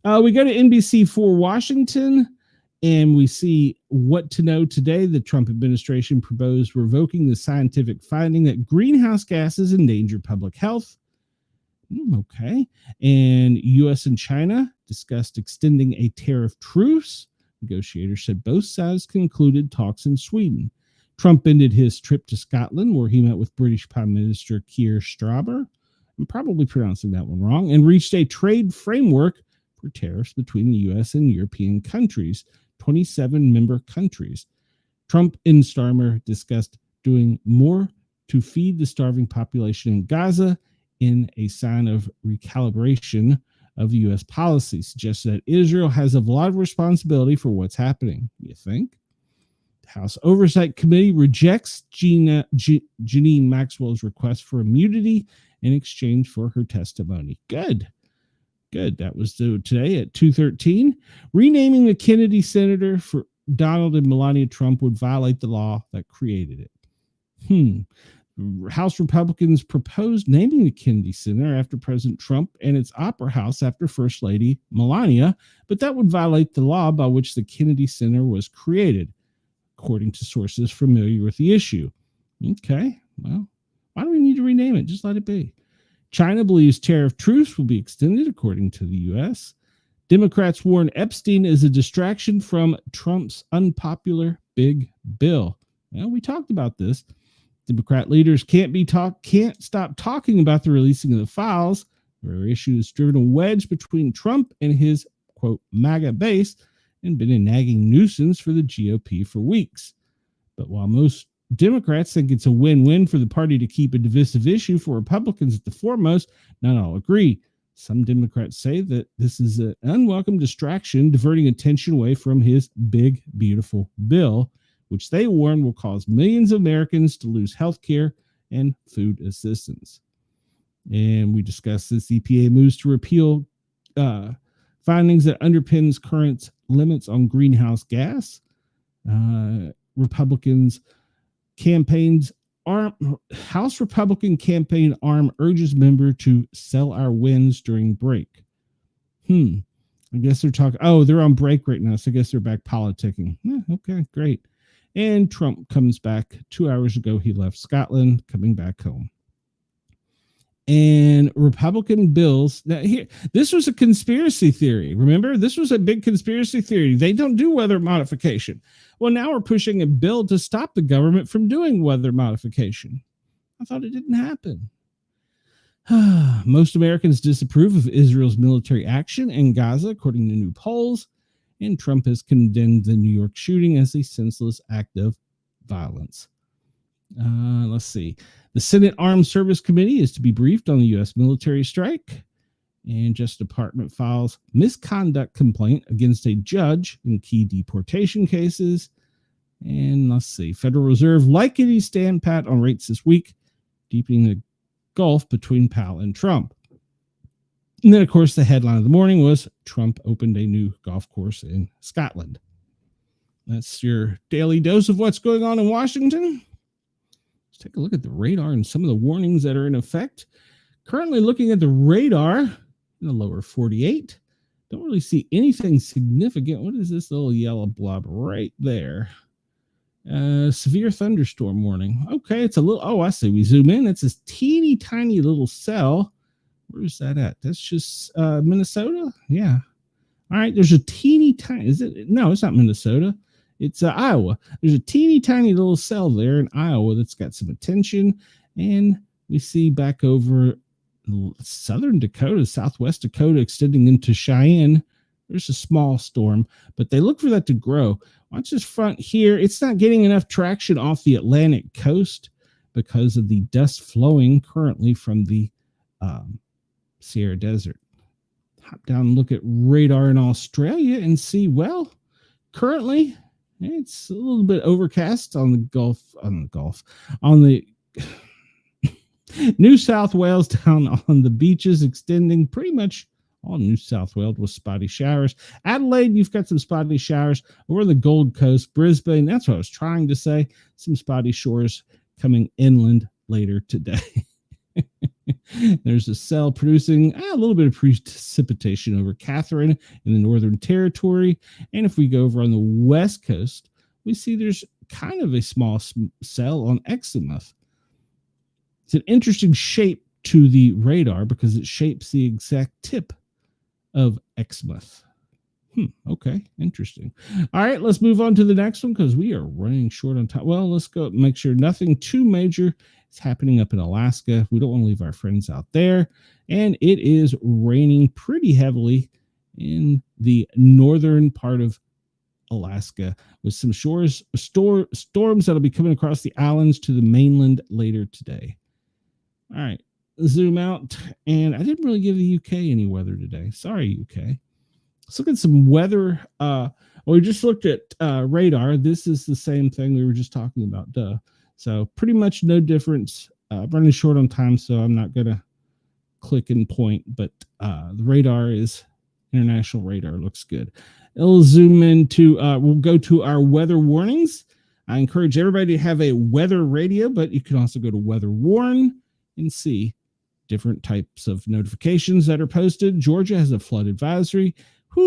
We go to NBC4 Washington, and we see what to know today. The Trump administration proposed revoking the scientific finding that greenhouse gases endanger public health. Okay. And U.S. and China discussed extending a tariff truce. Negotiators said both sides concluded talks in Sweden. Trump ended his trip to Scotland, where he met with British Prime Minister Keir Starmer, I'm probably pronouncing that one wrong, and reached a trade framework for tariffs between the U.S. and European countries, 27 member countries. Trump and Starmer discussed doing more to feed the starving population in Gaza in a sign of recalibration of the U.S. policy, suggests that Israel has a lot of responsibility for what's happening. You think? The House Oversight Committee rejects Janine Maxwell's request for immunity in exchange for her testimony. Good. That was today at 2:13. Renaming the Kennedy Center for Donald and Melania Trump would violate the law that created it. House Republicans proposed naming the Kennedy Center after President Trump and its Opera House after First Lady Melania, but that would violate the law by which the Kennedy Center was created, according to sources familiar with the issue. Okay, well, why do we need to rename it? Just let it be. China believes tariff truce will be extended, according to the U.S. Democrats warn Epstein is a distraction from Trump's unpopular big bill. Well, we talked about this. Democrat leaders can't stop talking about the releasing of the files. The issue has driven a wedge between Trump and his, quote, MAGA base and been a nagging nuisance for the GOP for weeks. But while most Democrats think it's a win-win for the party to keep a divisive issue for Republicans at the foremost, not all agree. Some Democrats say that this is an unwelcome distraction, diverting attention away from his big, beautiful bill, which they warn will cause millions of Americans to lose health care and food assistance. And we discussed this. EPA moves to repeal findings that underpins current limits on greenhouse gas. House Republican campaign arm urges member to sell our wins during break. I guess they're talking. Oh, they're on break right now, so I guess they're back politicking. Okay, great. And Trump comes back 2 hours ago. He left Scotland, coming back home. And Republican bills. Now, here, this was a conspiracy theory. Remember, this was a big conspiracy theory. They don't do weather modification. Well, now we're pushing a bill to stop the government from doing weather modification. I thought it didn't happen. Most Americans disapprove of Israel's military action in Gaza, according to new polls. And Trump has condemned the New York shooting as a senseless act of violence. Let's see. The Senate Armed Service Committee is to be briefed on the U.S. military strike. And Justice Department files misconduct complaint against a judge in key deportation cases. And let's see. Federal Reserve likely stand pat on rates this week, deepening the gulf between Powell and Trump. And then, of course, the headline of the morning was Trump opened a new golf course in Scotland. That's your daily dose of what's going on in Washington. Let's take a look at the radar and some of the warnings that are in effect. Currently looking at the radar in the lower 48. Don't really see anything significant. What is this little yellow blob right there? Severe thunderstorm warning. Okay, it's a little, oh, I see. We zoom in. It's this teeny tiny little cell. Where's that at? That's just Minnesota? Yeah. All right, there's a teeny tiny, is it? No, it's not Minnesota. It's Iowa. There's a teeny tiny little cell there in Iowa that's got some attention. And we see back over southern Dakota, southwest Dakota, extending into Cheyenne. There's a small storm, but they look for that to grow. Watch this front here. It's not getting enough traction off the Atlantic coast because of the dust flowing currently from the Sierra Desert. Hop down and look at radar in Australia and see, well, currently it's a little bit overcast on the New South Wales, down on the beaches, extending pretty much all New South Wales with spotty showers. Adelaide, you've got some spotty showers. Over the Gold Coast, Brisbane, that's what I was trying to say. Some spotty shores coming inland later today. There's a cell producing a little bit of precipitation over Catherine in the Northern Territory. And if we go over on the West Coast, we see there's kind of a small cell on Exmouth. It's an interesting shape to the radar because it shapes the exact tip of Exmouth. Okay, interesting. All right, let's move on to the next one because we are running short on time. Well, let's go make sure nothing too major is happening up in Alaska. We don't want to leave our friends out there. And it is raining pretty heavily in the northern part of Alaska, with some storms that'll be coming across the islands to the mainland later today. All right, zoom out, and I didn't really give the UK any weather today. Sorry, UK. Let's look at some weather. We just looked at radar. This is the same thing we were just talking about. So pretty much no difference. Running short on time, so I'm not going to click and point, but the radar is international radar. Looks good. It'll zoom into, we'll go to our weather warnings. I encourage everybody to have a weather radio, but you can also go to Weather Warn and see different types of notifications that are posted. Georgia has a flood advisory.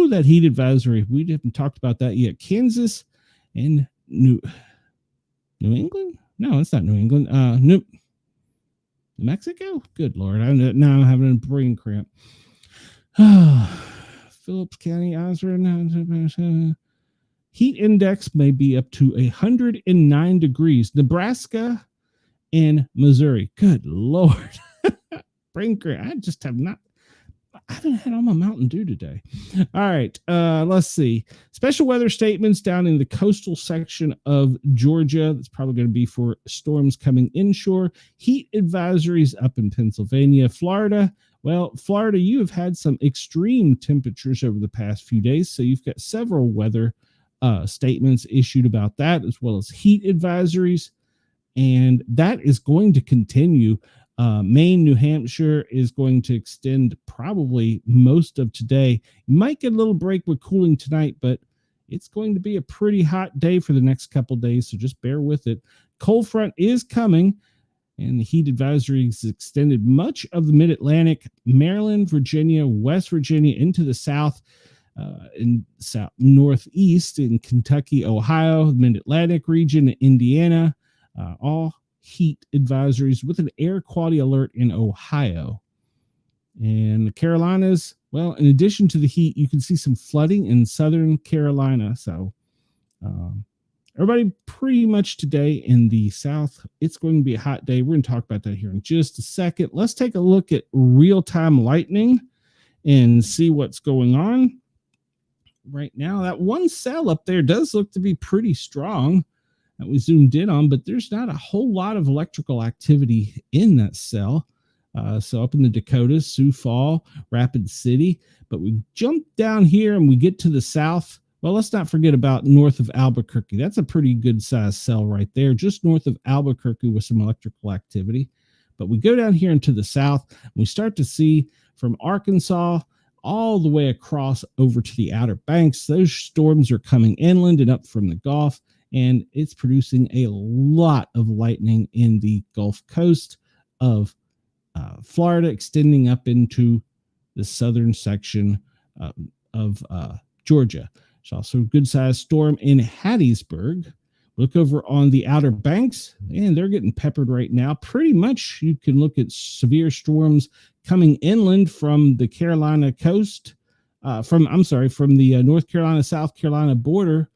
That heat advisory. We haven't talked about that yet. Kansas and New England? No, it's not New England. New Mexico? Good Lord. Now I'm having a brain cramp. Phillips County, Osborne. Heat index may be up to 109 degrees. Nebraska and Missouri. Good Lord. Brain cramp. I haven't had all my Mountain Dew today. All right, let's see. Special weather statements down in the coastal section of Georgia. That's probably going to be for storms coming inshore. Heat advisories up in Pennsylvania. Florida, you have had some extreme temperatures over the past few days, so you've got several weather statements issued about that, as well as heat advisories, and that is going to continue. Maine, New Hampshire is going to extend probably most of today. You might get a little break with cooling tonight, but it's going to be a pretty hot day for the next couple days, so just bear with it. Cold front is coming, and the heat advisory is extended much of the mid-Atlantic, Maryland, Virginia, West Virginia, into the south, in south northeast in Kentucky, Ohio, mid-Atlantic region, Indiana, all heat advisories with an air quality alert in Ohio. And the Carolinas, in addition to the heat, you can see some flooding in southern Carolina. So everybody pretty much today in the south, it's going to be a hot day. We're going to talk about that here in just a second. Let's take a look at real-time lightning and see what's going on right now. That one cell up there does look to be pretty strong that we zoomed in on, but there's not a whole lot of electrical activity in that cell. So up in the Dakotas, Sioux Falls, Rapid City, but we jump down here and we get to the south. Well, let's not forget about north of Albuquerque. That's a pretty good sized cell right there, just north of Albuquerque with some electrical activity. But we go down here into the south, and we start to see from Arkansas all the way across over to the Outer Banks. Those storms are coming inland and up from the Gulf, and it's producing a lot of lightning in the Gulf Coast of Florida, extending up into the southern section of Georgia. There's also a good-sized storm in Hattiesburg. Look over on the Outer Banks, and they're getting peppered right now. Pretty much you can look at severe storms coming inland from the Carolina coast, from the North Carolina, South Carolina border,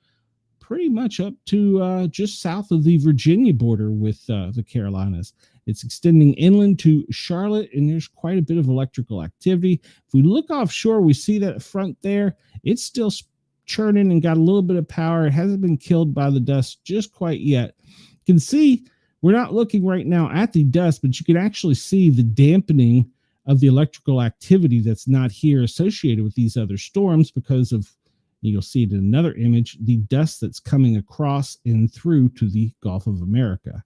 pretty much up to just south of the Virginia border with the Carolinas. It's extending inland to Charlotte, and there's quite a bit of electrical activity. If we look offshore, we see that front there. It's still churning and got a little bit of power. It hasn't been killed by the dust just quite yet. You can see we're not looking right now at the dust, but you can actually see the dampening of the electrical activity that's not here associated with these other storms because of, you'll see it in another image, the dust that's coming across and through to the Gulf of America.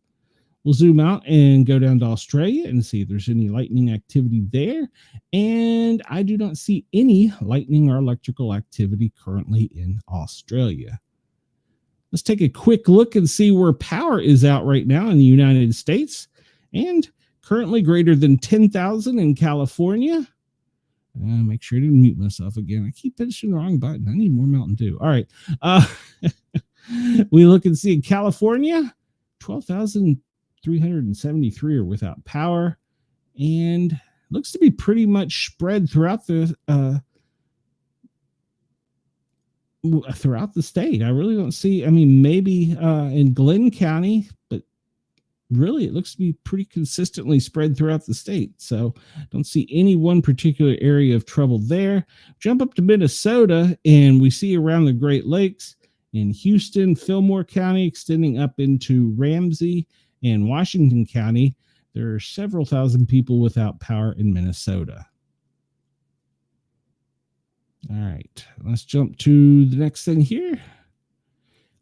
We'll zoom out and go down to Australia and see if there's any lightning activity there. And I do not see any lightning or electrical activity currently in Australia. Let's take a quick look and see where power is out right now in the United States. And currently greater than 10,000 in California. Make sure I didn't mute myself again. I keep pushing the wrong button. I need more Mountain Dew. All right. We look and see in California, 12,373 are without power, and looks to be pretty much spread throughout the state. I really don't see, maybe in Glenn County, but really it looks to be pretty consistently spread throughout the state. So don't see any one particular area of trouble there. Jump up to Minnesota and we see around the Great Lakes in Houston, Fillmore County, extending up into Ramsey and Washington County. There are several thousand people without power in Minnesota. All right, let's jump to the next thing here.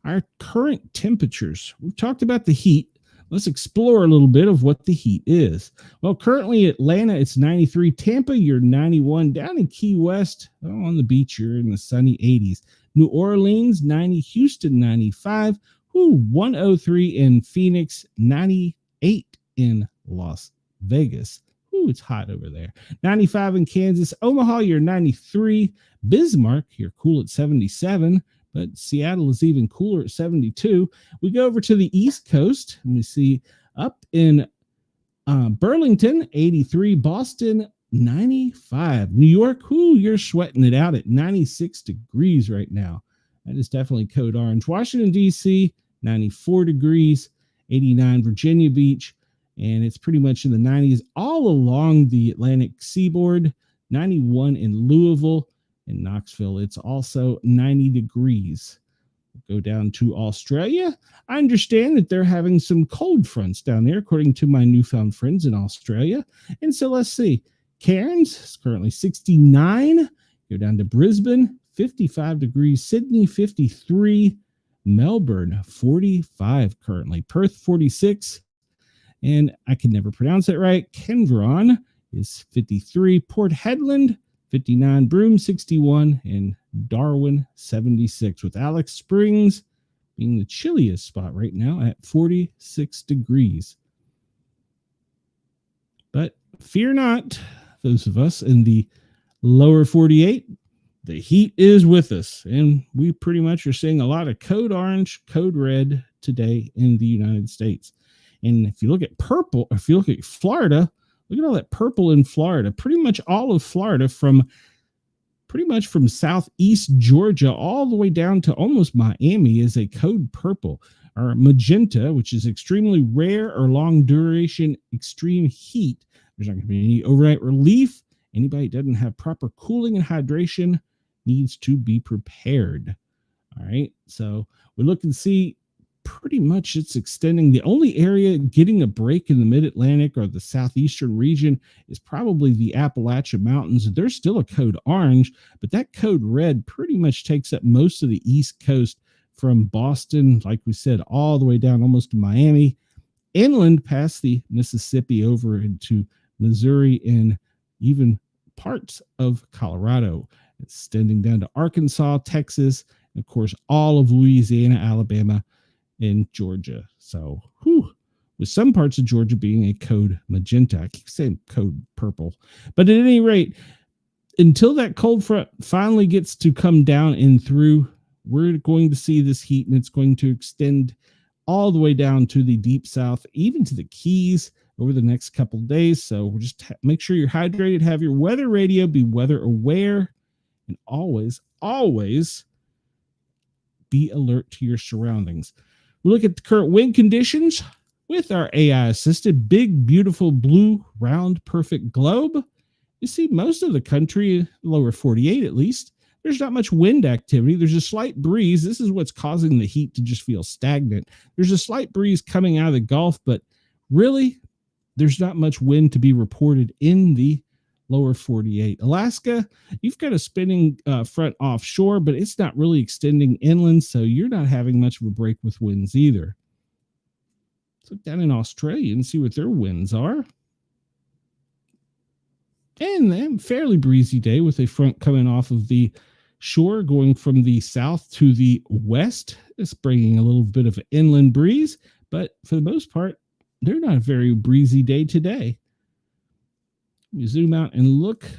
Our current temperatures. We've talked about the heat. Let's explore a little bit of what the heat is. Well, currently Atlanta, it's 93. Tampa, you're 91. Down in Key West, on the beach, you're in the sunny 80s. New Orleans, 90. Houston, 95. 103 in Phoenix, 98 in Las Vegas. It's hot over there. 95 in Kansas. Omaha, you're 93. Bismarck, you're cool at 77. But Seattle is even cooler at 72. We go over to the East Coast, and we see up in Burlington, 83. Boston, 95. New York, you're sweating it out at 96 degrees right now. That is definitely code orange. Washington, D.C., 94 degrees. 89 Virginia Beach, and it's pretty much in the 90s all along the Atlantic seaboard. 91 in Louisville. In Knoxville, it's also 90 degrees. We'll go down to Australia. I understand that they're having some cold fronts down there, according to my newfound friends in Australia. And so let's see. Cairns is currently 69. Go down to Brisbane, 55 degrees. Sydney, 53. Melbourne, 45 currently. Perth, 46. And I can never pronounce it right. Canberra is 53. Port Hedland, 59, Broome 61, and Darwin 76, with Alex Springs being the chilliest spot right now at 46 degrees. But fear not, those of us in the lower 48, the heat is with us, and we pretty much are seeing a lot of code orange, code red today in the United States. And if you look at purple, if you look at Florida, look at all that purple in Florida. Pretty much all of Florida, from southeast Georgia all the way down to almost Miami, is a code purple. Or magenta, which is extremely rare or long duration extreme heat. There's not going to be any overnight relief. Anybody that doesn't have proper cooling and hydration needs to be prepared. All right, so we look and see. Pretty much it's extending. The only area getting a break in the mid-Atlantic or the southeastern region is probably the Appalachian Mountains. There's still a code orange, but that code red pretty much takes up most of the East Coast, from Boston, like we said, all the way down almost to Miami, inland past the Mississippi over into Missouri and even parts of Colorado, extending down to Arkansas, Texas, and of course all of Louisiana, Alabama, in Georgia. So, with some parts of Georgia being a code magenta. I keep saying code purple. But at any rate, until that cold front finally gets to come down and through, we're going to see this heat, and it's going to extend all the way down to the deep south, even to the Keys over the next couple of days. So we'll just make sure you're hydrated, have your weather radio, be weather aware, and always be alert to your surroundings. We look at the current wind conditions with our AI-assisted big, beautiful, blue, round, perfect globe. You see most of the country, lower 48 at least, there's not much wind activity. There's a slight breeze. This is what's causing the heat to just feel stagnant. There's a slight breeze coming out of the Gulf, but really, there's not much wind to be reported in the lower 48. Alaska, you've got a spinning front offshore, but it's not really extending inland, so you're not having much of a break with winds either. Let's look down in Australia and see what their winds are. And then fairly breezy day with a front coming off of the shore going from the south to the west. It's bringing a little bit of an inland breeze, but for the most part, they're not a very breezy day today. You zoom out and look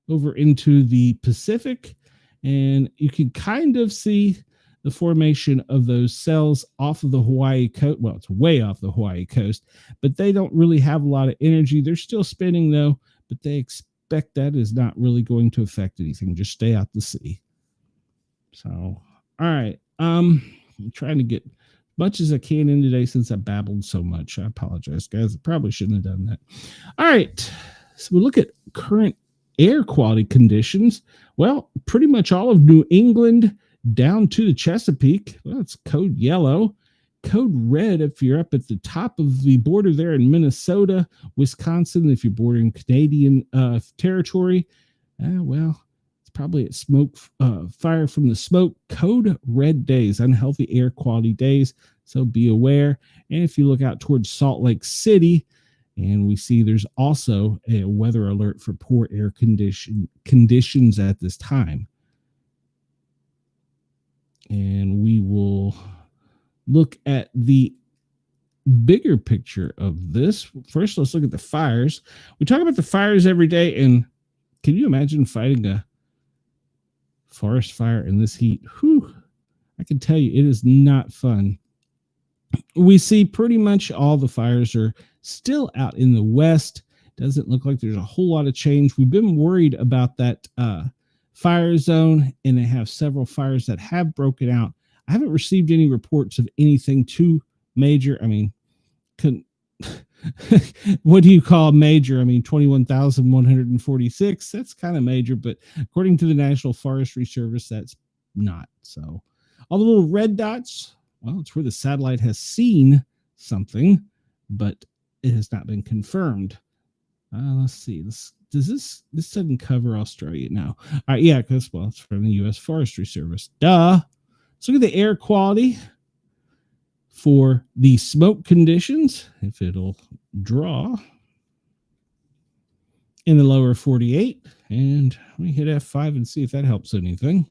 over into the Pacific, and you can kind of see the formation of those cells off of the Hawaii coast. Well, it's way off the Hawaii coast, but they don't really have a lot of energy. They're still spinning though, but they expect that is not really going to affect anything. Just stay out to sea. So, all right. I'm trying to get much as I can in today since I babbled so much. I apologize, guys. I probably shouldn't have done that. All right. So we look at current air quality conditions. Well, pretty much all of New England, down to the Chesapeake. Well, it's code yellow. Code red if you're up at the top of the border there in Minnesota, Wisconsin, if you're bordering Canadian territory. Well, it's probably at smoke, fire from the smoke. Code red days, unhealthy air quality days. So be aware. And if you look out towards Salt Lake City, and we see there's also a weather alert for poor air conditions at this time. And we will look at the bigger picture of this. First, let's look at the fires. We talk about the fires every day, and can you imagine fighting a forest fire in this heat? Whew, I can tell you it is not fun. We see pretty much all the fires are still out in the west. Doesn't look like there's a whole lot of change. We've been worried about that fire zone, and they have several fires that have broken out. I haven't received any reports of anything too major. I mean, what do you call major? I mean, 21,146. That's kind of major, but according to the National Forestry Service, that's not. So all the little red dots, well, it's where the satellite has seen something, but it has not been confirmed. Let's see. This doesn't cover Australia now. All right, yeah, because, well, it's from the U.S. Forestry Service. Duh. Let's look at the air quality for the smoke conditions, if it'll draw, in the lower 48. And let me hit F5 and see if that helps anything.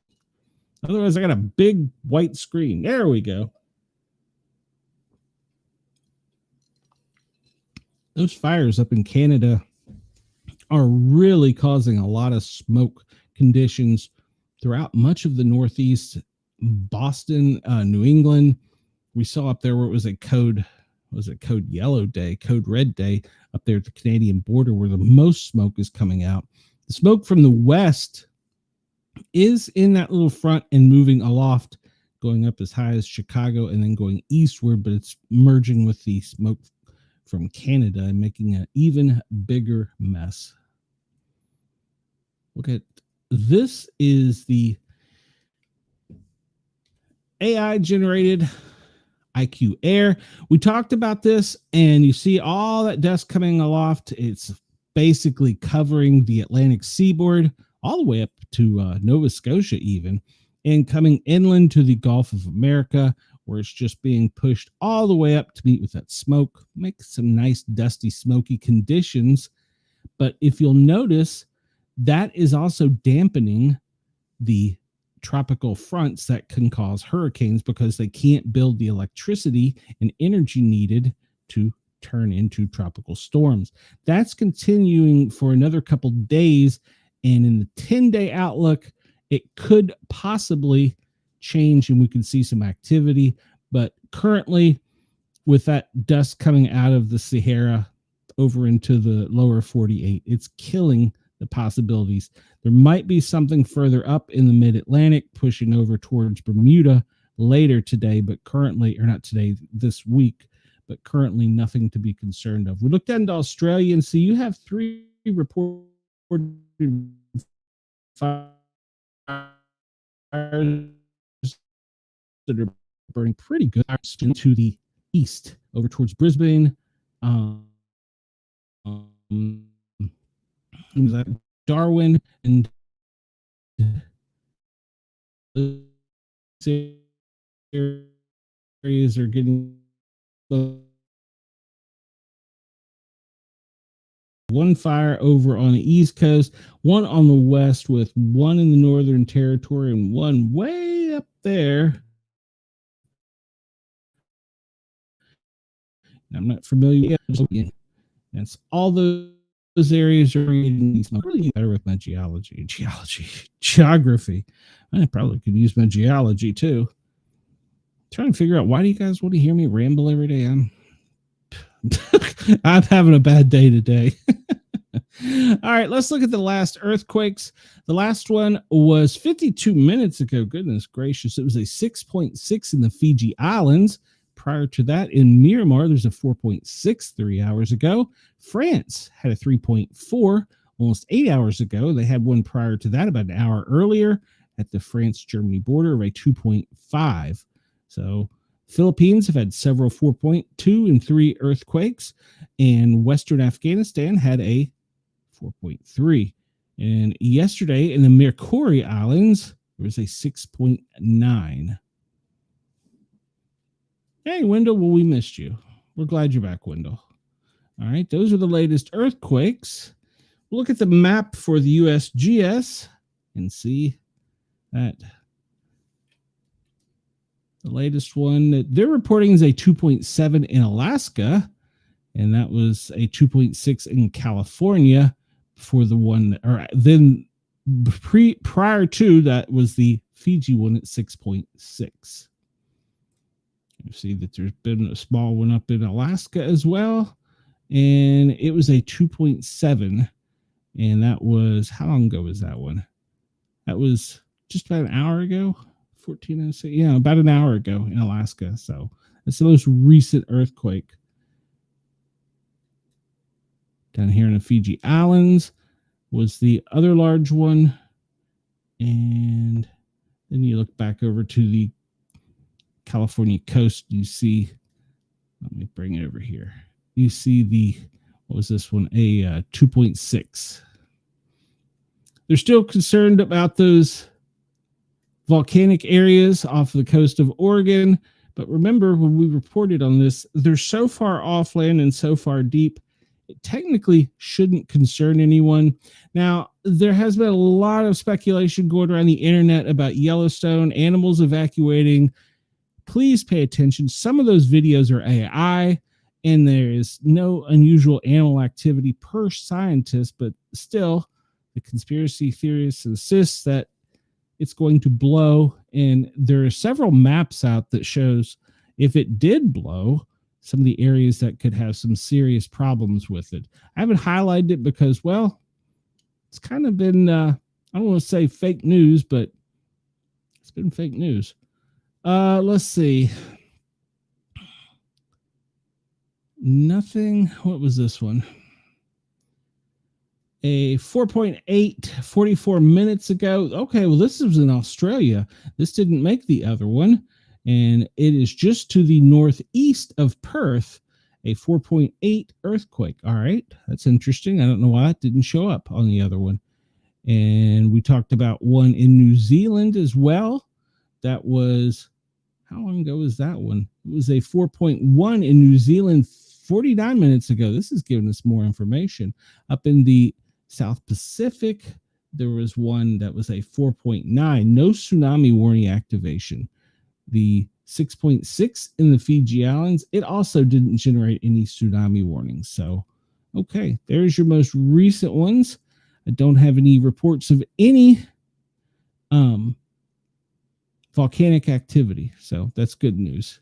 Otherwise, I got a big white screen. There we go. Those fires up in Canada are really causing a lot of smoke conditions throughout much of the Northeast, Boston, New England. We saw up there where it was a code yellow day, code red day up there at the Canadian border where the most smoke is coming out. The smoke from the west is in that little front and moving aloft, going up as high as Chicago and then going eastward, but it's merging with the smoke from Canada and making an even bigger mess. Look at this is the AI generated IQ Air. We talked about this, and you see all that dust coming aloft. It's basically covering the Atlantic seaboard all the way up to Nova Scotia even, and coming inland to the Gulf of America, where it's just being pushed all the way up to meet with that smoke, make some nice dusty, smoky conditions. But if you'll notice, that is also dampening the tropical fronts that can cause hurricanes because they can't build the electricity and energy needed to turn into tropical storms. That's continuing for another couple days, and in the 10-day outlook, it could possibly change and we can see some activity. But currently, with that dust coming out of the Sahara over into the lower 48, it's killing the possibilities. There might be something further up in the mid-Atlantic pushing over towards Bermuda later today, but currently, or not today, this week, but currently nothing to be concerned of. We looked into Australia and see you have 3 reported fires that are burning pretty good to the east over towards Brisbane. Darwin and areas are getting one fire over on the east coast, one on the west, with one in the Northern Territory and one way up there. I'm not familiar yet. That's all those areas are getting smoke. I'm really better with my geography. I probably could use my geology too. Trying to figure out, why do you guys want to hear me ramble every day? I'm having a bad day today. All right, let's look at the last earthquakes. The last one was 52 minutes ago. Goodness gracious. It was a 6.6 in the Fiji Islands. Prior to that, in Myanmar, there's a 4.6 3 hours ago. France had a 3.4 almost 8 hours ago. They had one prior to that, about an hour earlier, at the France-Germany border of a 2.5. So Philippines have had several 4.2 and 3 earthquakes, and Western Afghanistan had a 4.3. And yesterday in the Mercury Islands, there was a 6.9. Hey, Wendell, well, we missed you. We're glad you're back, Wendell. All right, those are the latest earthquakes. We'll look at the map for the USGS and see that the latest one that they're reporting is a 2.7 in Alaska, and that was a 2.6 in California for the one, or then prior to that was the Fiji one at 6.6. You see that there's been a small one up in Alaska as well, and it was a 2.7, and that was, how long ago was that one? That was just about an hour ago, 1406, yeah, about an hour ago in Alaska. So it's the most recent earthquake. Down here in the Fiji Islands was the other large one, and then you look back over to the California coast, you see, let me bring it over here. You see the, what was this one? A 2.6. They're still concerned about those volcanic areas off the coast of Oregon. But remember, when we reported on this, they're so far offland and so far deep, it technically shouldn't concern anyone. Now, there has been a lot of speculation going around the internet about Yellowstone, animals evacuating. Please pay attention. Some of those videos are AI, and there is no unusual animal activity per scientist, but still, the conspiracy theorists insist that it's going to blow, and there are several maps out that shows if it did blow, some of the areas that could have some serious problems with it. I haven't highlighted it because, well, it's kind of been, I don't want to say fake news, but it's been fake news. Let's see. Nothing. What was this one? A 4.8, 44 minutes ago. Okay, well, this was in Australia. This didn't make the other one. And it is just to the northeast of Perth, a 4.8 earthquake. All right, that's interesting. I don't know why it didn't show up on the other one. And we talked about one in New Zealand as well. That was, how long ago was that one? It was a 4.1 in New Zealand 49 minutes ago. This is giving us more information. Up in the South Pacific, there was one that was a 4.9. No tsunami warning activation. The 6.6 in the Fiji Islands, it also didn't generate any tsunami warnings. So, okay, there's your most recent ones. I don't have any reports of any volcanic activity. So that's good news.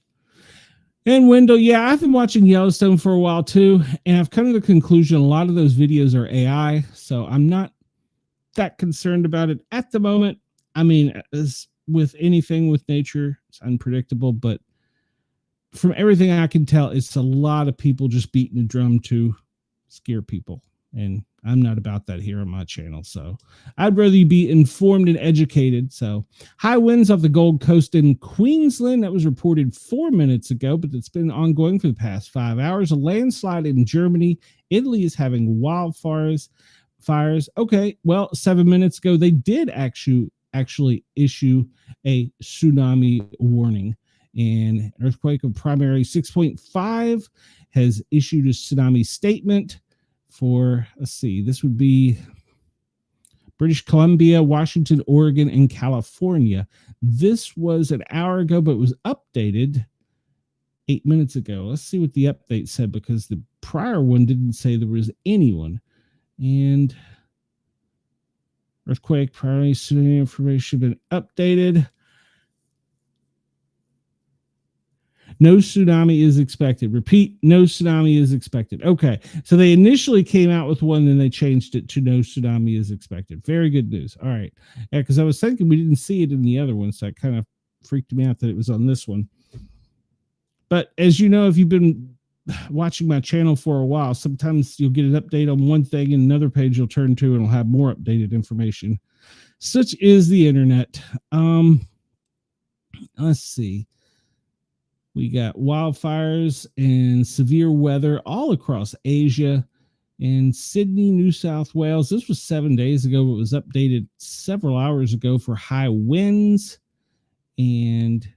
And Wendell, yeah, I've been watching Yellowstone for a while too, and I've come to the conclusion a lot of those videos are AI, so I'm not that concerned about it at the moment. I mean, as with anything with nature, it's unpredictable, but from everything I can tell, it's a lot of people just beating a drum to scare people. And I'm not about that here on my channel. So I'd rather you be informed and educated. So high winds off the Gold Coast in Queensland. That was reported 4 minutes ago, but it's been ongoing for the past 5 hours. A landslide in Germany. Italy is having wildfires. Okay, well, 7 minutes ago, they did actually issue a tsunami warning. And an earthquake of primary 6.5 has issued a tsunami statement for, let's see, this would be British Columbia, Washington, Oregon, and California. This was an hour ago, but it was updated 8 minutes ago. Let's see what the update said, because the prior one didn't say there was anyone. And earthquake, primary tsunami information been updated. No tsunami is expected. Repeat, no tsunami is expected. Okay, so they initially came out with one, then they changed it to no tsunami is expected. Very good news. All right. Yeah, because I was thinking we didn't see it in the other one, so it kind of freaked me out that it was on this one. But as you know, if you've been watching my channel for a while, sometimes you'll get an update on one thing and another page you'll turn to and it'll have more updated information. such is the internet. Let's see. We got wildfires and severe weather all across Asia. In Sydney, New South Wales, this was 7 days ago, but was updated several hours ago for high winds and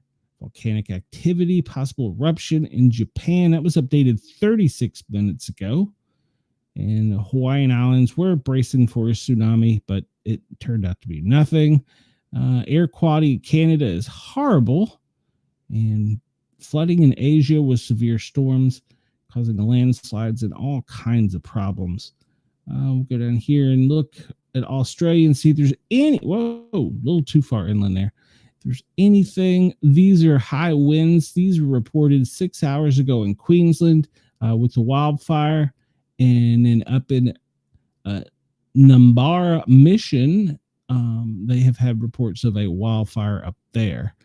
volcanic activity, possible eruption in Japan. That was updated 36 minutes ago. And the Hawaiian Islands were bracing for a tsunami, but it turned out to be nothing. Air quality in Canada is horrible. And flooding in Asia with severe storms causing landslides and all kinds of problems. We'll go down here and look at Australia and see if there's any, whoa, a little too far inland there. If there's anything, these are high winds. These were reported 6 hours ago in Queensland with the wildfire. And then up in Numbara Mission, they have had reports of a wildfire up there.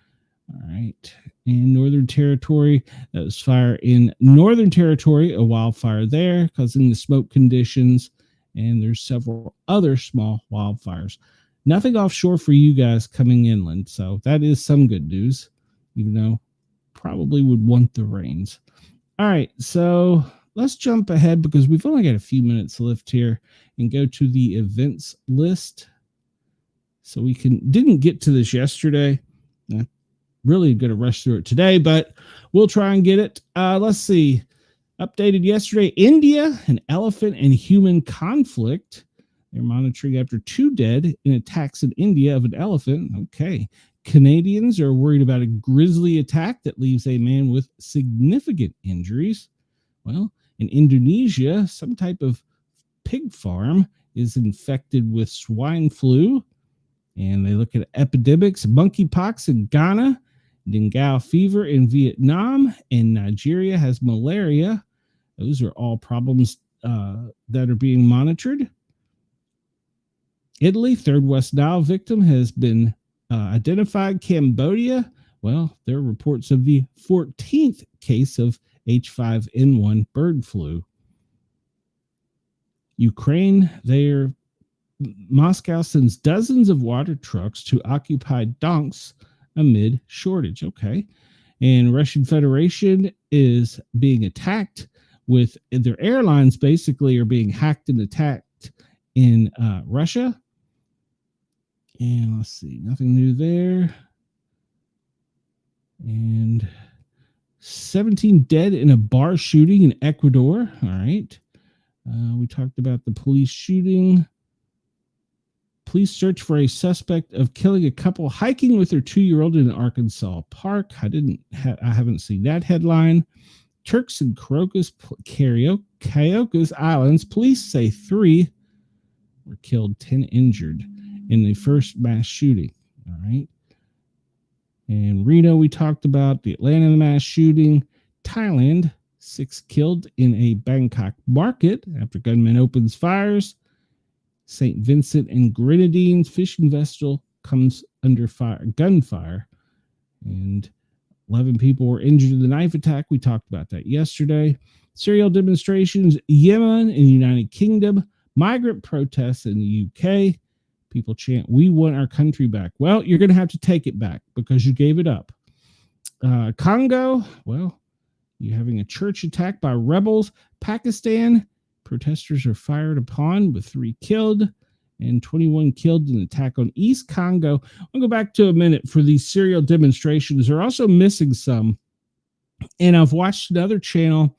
All right. In Northern Territory, that was fire in Northern Territory, a wildfire there causing the smoke conditions. And there's several other small wildfires. Nothing offshore for you guys coming inland. So that is some good news, even though probably would want the rains. All right. So let's jump ahead because we've only got a few minutes left here and go to the events list. So we didn't get to this yesterday. Really going to rush through it today, but we'll try and get it. Let's see. Updated yesterday, India, an elephant and human conflict. They're monitoring after 2 dead in attacks in India of an elephant. Okay. Canadians are worried about a grisly attack that leaves a man with significant injuries. Well, in Indonesia, some type of pig farm is infected with swine flu. And they look at epidemics, monkeypox in Ghana, dengue fever in Vietnam, and Nigeria has malaria. Those are all problems that are being monitored. Italy, third West Nile victim has been identified. Cambodia, well, there are reports of the 14th case of H5N1 bird flu. Ukraine, Moscow sends dozens of water trucks to occupy Donetsk amid shortage. Okay. And Russian Federation is being attacked with their airlines basically are being hacked and attacked in Russia. And let's see, nothing new there. And 17 dead in a bar shooting in Ecuador. All right. We talked about the police shooting. Police search for a suspect of killing a couple hiking with their 2-year-old in an Arkansas park. I haven't seen that headline. Turks and Caicos Islands. Police say 3 were killed, 10 injured in the first mass shooting. All right. And Reno, we talked about the Atlanta mass shooting. Thailand, 6 killed in a Bangkok market after gunman opens fires. St. Vincent and Grenadines fishing vessel comes under gunfire, and 11 people were injured in the knife attack. We talked about that yesterday. Serial demonstrations, Yemen and United Kingdom, migrant protests in the UK. People chant, "We want our country back." Well, you're going to have to take it back because you gave it up. Congo, well, you're having a church attack by rebels. Pakistan, protesters are fired upon with 3 killed and 21 killed in an attack on East Congo. I'll go back to a minute for these serial demonstrations. They're also missing some. And I've watched another channel,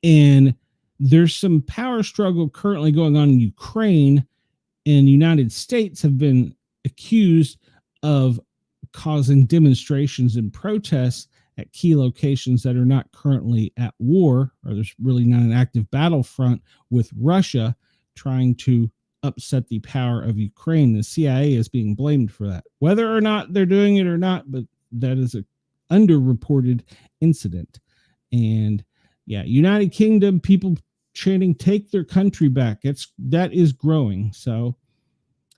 and there's some power struggle currently going on in Ukraine, and the United States have been accused of causing demonstrations and protests at key locations that are not currently at war, or there's really not an active battlefront with Russia trying to upset the power of Ukraine. The CIA is being blamed for that. Whether or not they're doing it or not, but that is a underreported incident. And yeah, United Kingdom, people chanting, "Take their country back." That is growing. So,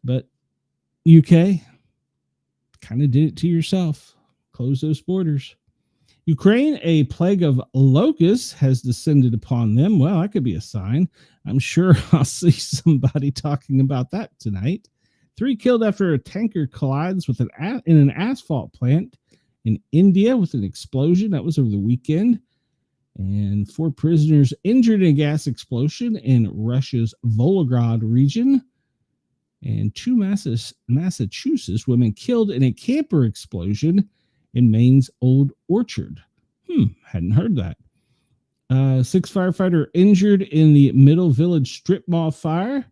but UK kind of did it to yourself. Close those borders. Ukraine, a plague of locusts has descended upon them. Well, that could be a sign. I'm sure I'll see somebody talking about that tonight. 3 killed after a tanker collides with in an asphalt plant in India with an explosion. That was over the weekend. And 4 prisoners injured in a gas explosion in Russia's Volgograd region. And 2 Massachusetts women killed in a camper explosion in Maine's Old Orchard. Hadn't heard that. 6 firefighters injured in the Middle Village strip mall fire.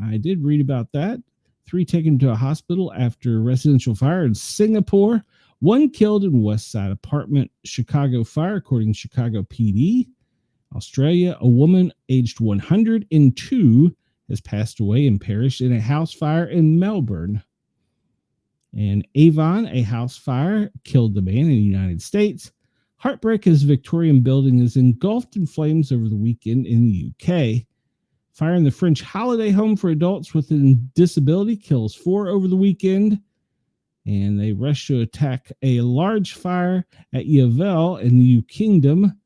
I did read about that. 3 taken to a hospital after a residential fire in Singapore. 1 killed in West Side apartment Chicago fire, according to Chicago PD. Australia, a woman aged 102 has passed away and perished in a house fire in Melbourne. And Avon, a house fire, killed the man in the United States. Heartbreak as Victorian building is engulfed in flames over the weekend in the UK. Fire in the French holiday home for adults with a disability kills 4 over the weekend. And they rushed to attack a large fire at Yvel in the UK Kingdom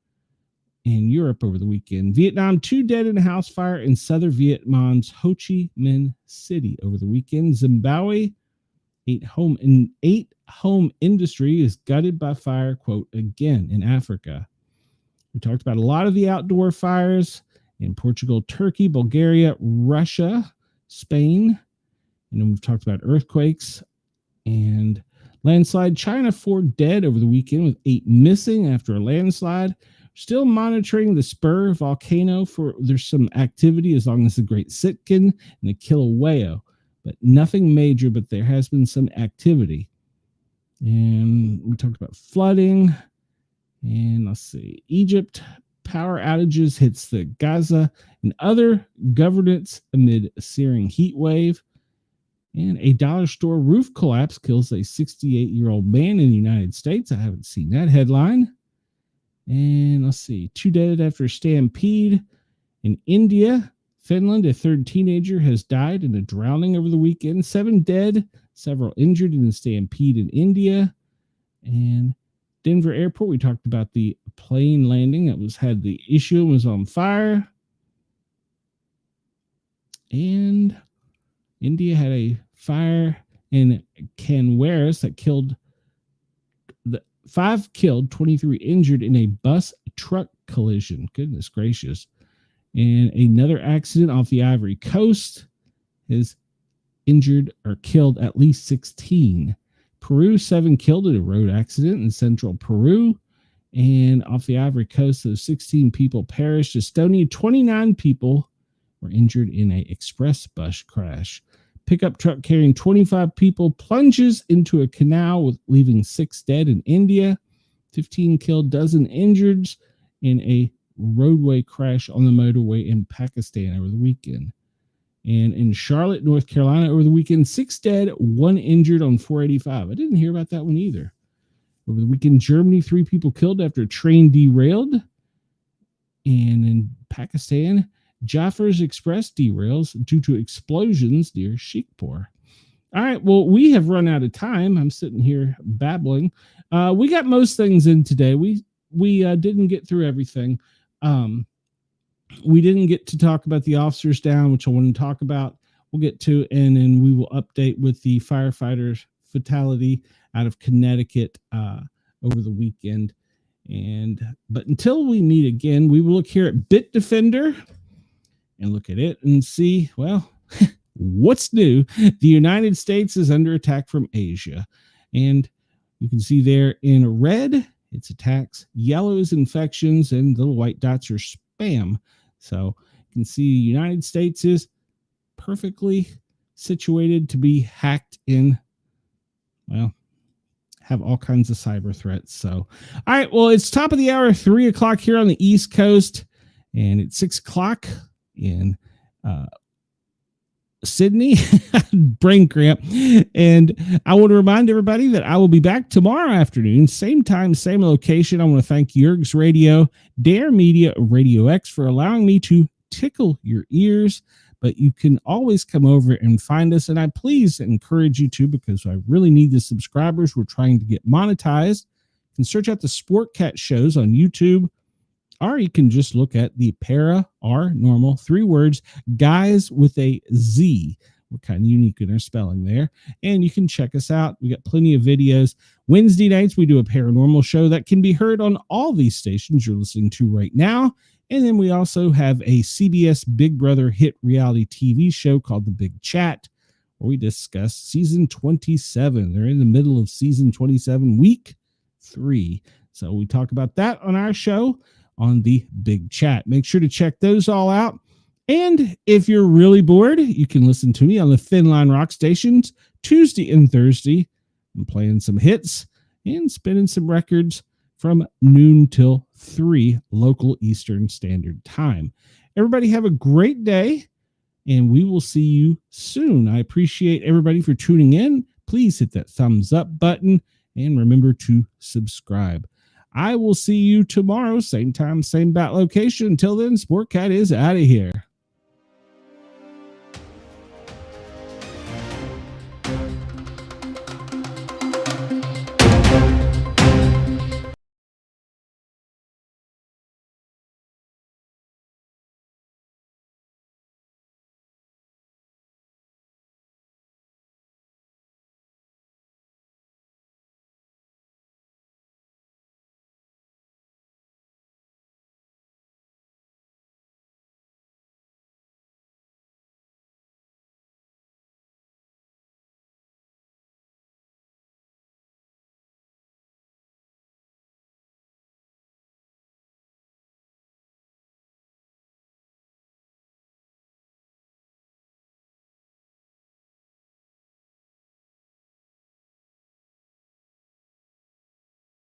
in Europe over the weekend. Vietnam, 2 dead in a house fire in southern Vietnam's Ho Chi Minh City over the weekend. Zimbabwe, 8 home industry is gutted by fire, quote, again in Africa. We talked about a lot of the outdoor fires in Portugal, Turkey, Bulgaria, Russia, Spain. And then we've talked about earthquakes and landslide. China, 4 dead over the weekend with 8 missing after a landslide. Still monitoring the Spur volcano for there's some activity as long as the Great Sitkin and the Kilauea, but nothing major, but there has been some activity. And we talked about flooding. And let's see, Egypt, power outages hits the Gaza and other governance amid a searing heat wave. And a dollar store roof collapse kills a 68-year-old man in the United States. I haven't seen that headline. And let's see, 2 dead after a stampede in India. Finland, a 3rd teenager has died in a drowning over the weekend. 7 dead, several injured in the stampede in India. And Denver Airport, we talked about the plane landing that had the issue and was on fire. And India had a fire in Canwaris that killed 5 killed, 23 injured in a bus truck collision. Goodness gracious. And another accident off the Ivory Coast has injured or killed at least 16. Peru, 7 killed in a road accident in central Peru. And off the Ivory Coast, those 16 people perished. Estonia, 29 people were injured in an express bus crash. Pickup truck carrying 25 people plunges into a canal, leaving 6 dead in India. 15 killed, dozen injured in a roadway crash on the motorway in Pakistan over the weekend. And in Charlotte, North Carolina, over the weekend, 6 dead, 1 injured on 485. I didn't hear about that one either. Over the weekend, Germany, 3 people killed after a train derailed. And in Pakistan, Jafar's Express derails due to explosions near Sheikhpur. All right, well, we have run out of time. I'm sitting here babbling. We got most things in today. We didn't get through everything. We didn't get to talk about the officers down, which I want to talk about. We'll get to, and then we will update with the firefighters fatality out of Connecticut over the weekend. But until we meet again, we will look here at Bitdefender and look at it and see, well, what's new? The United States is under attack from Asia. And you can see there in red, it's attacks. Yellow is infections, and little white dots are spam. So you can see the United States is perfectly situated to be hacked in, well, have all kinds of cyber threats. So, all right, well, it's top of the hour, 3 o'clock here on the East Coast, and it's 6 o'clock in Sydney. Brain cramp. And I want to remind everybody that I will be back tomorrow afternoon, same time, same location. I want to thank Yerg's Radio, Dare Media, Radio X for allowing me to tickle your ears. But you can always come over and find us. And I please encourage you to, because I really need the subscribers. We're trying to get monetized. You can search out the Sportcat shows on YouTube, or you can just look at the Paranormal, 3 words, guys with a Z. We're kind of unique in our spelling there. And you can check us out. We got plenty of videos. Wednesday nights, we do a paranormal show that can be heard on all these stations you're listening to right now. And then we also have a CBS Big Brother hit reality TV show called The Big Chat, where we discuss season 27. They're in the middle of season 27, week 3. So we talk about that on our show on The Big Chat. Make sure to check those all out. And if you're really bored, you can listen to me on the Thin Line Rock stations Tuesday and Thursday. I'm playing some hits and spinning some records from noon till 3 local Eastern Standard Time. Everybody have a great day, and we will see you soon. I appreciate everybody for tuning in. Please hit that thumbs up button and remember to subscribe. I will see you tomorrow, same time, same bat location. Until then, Sportcat is out of here.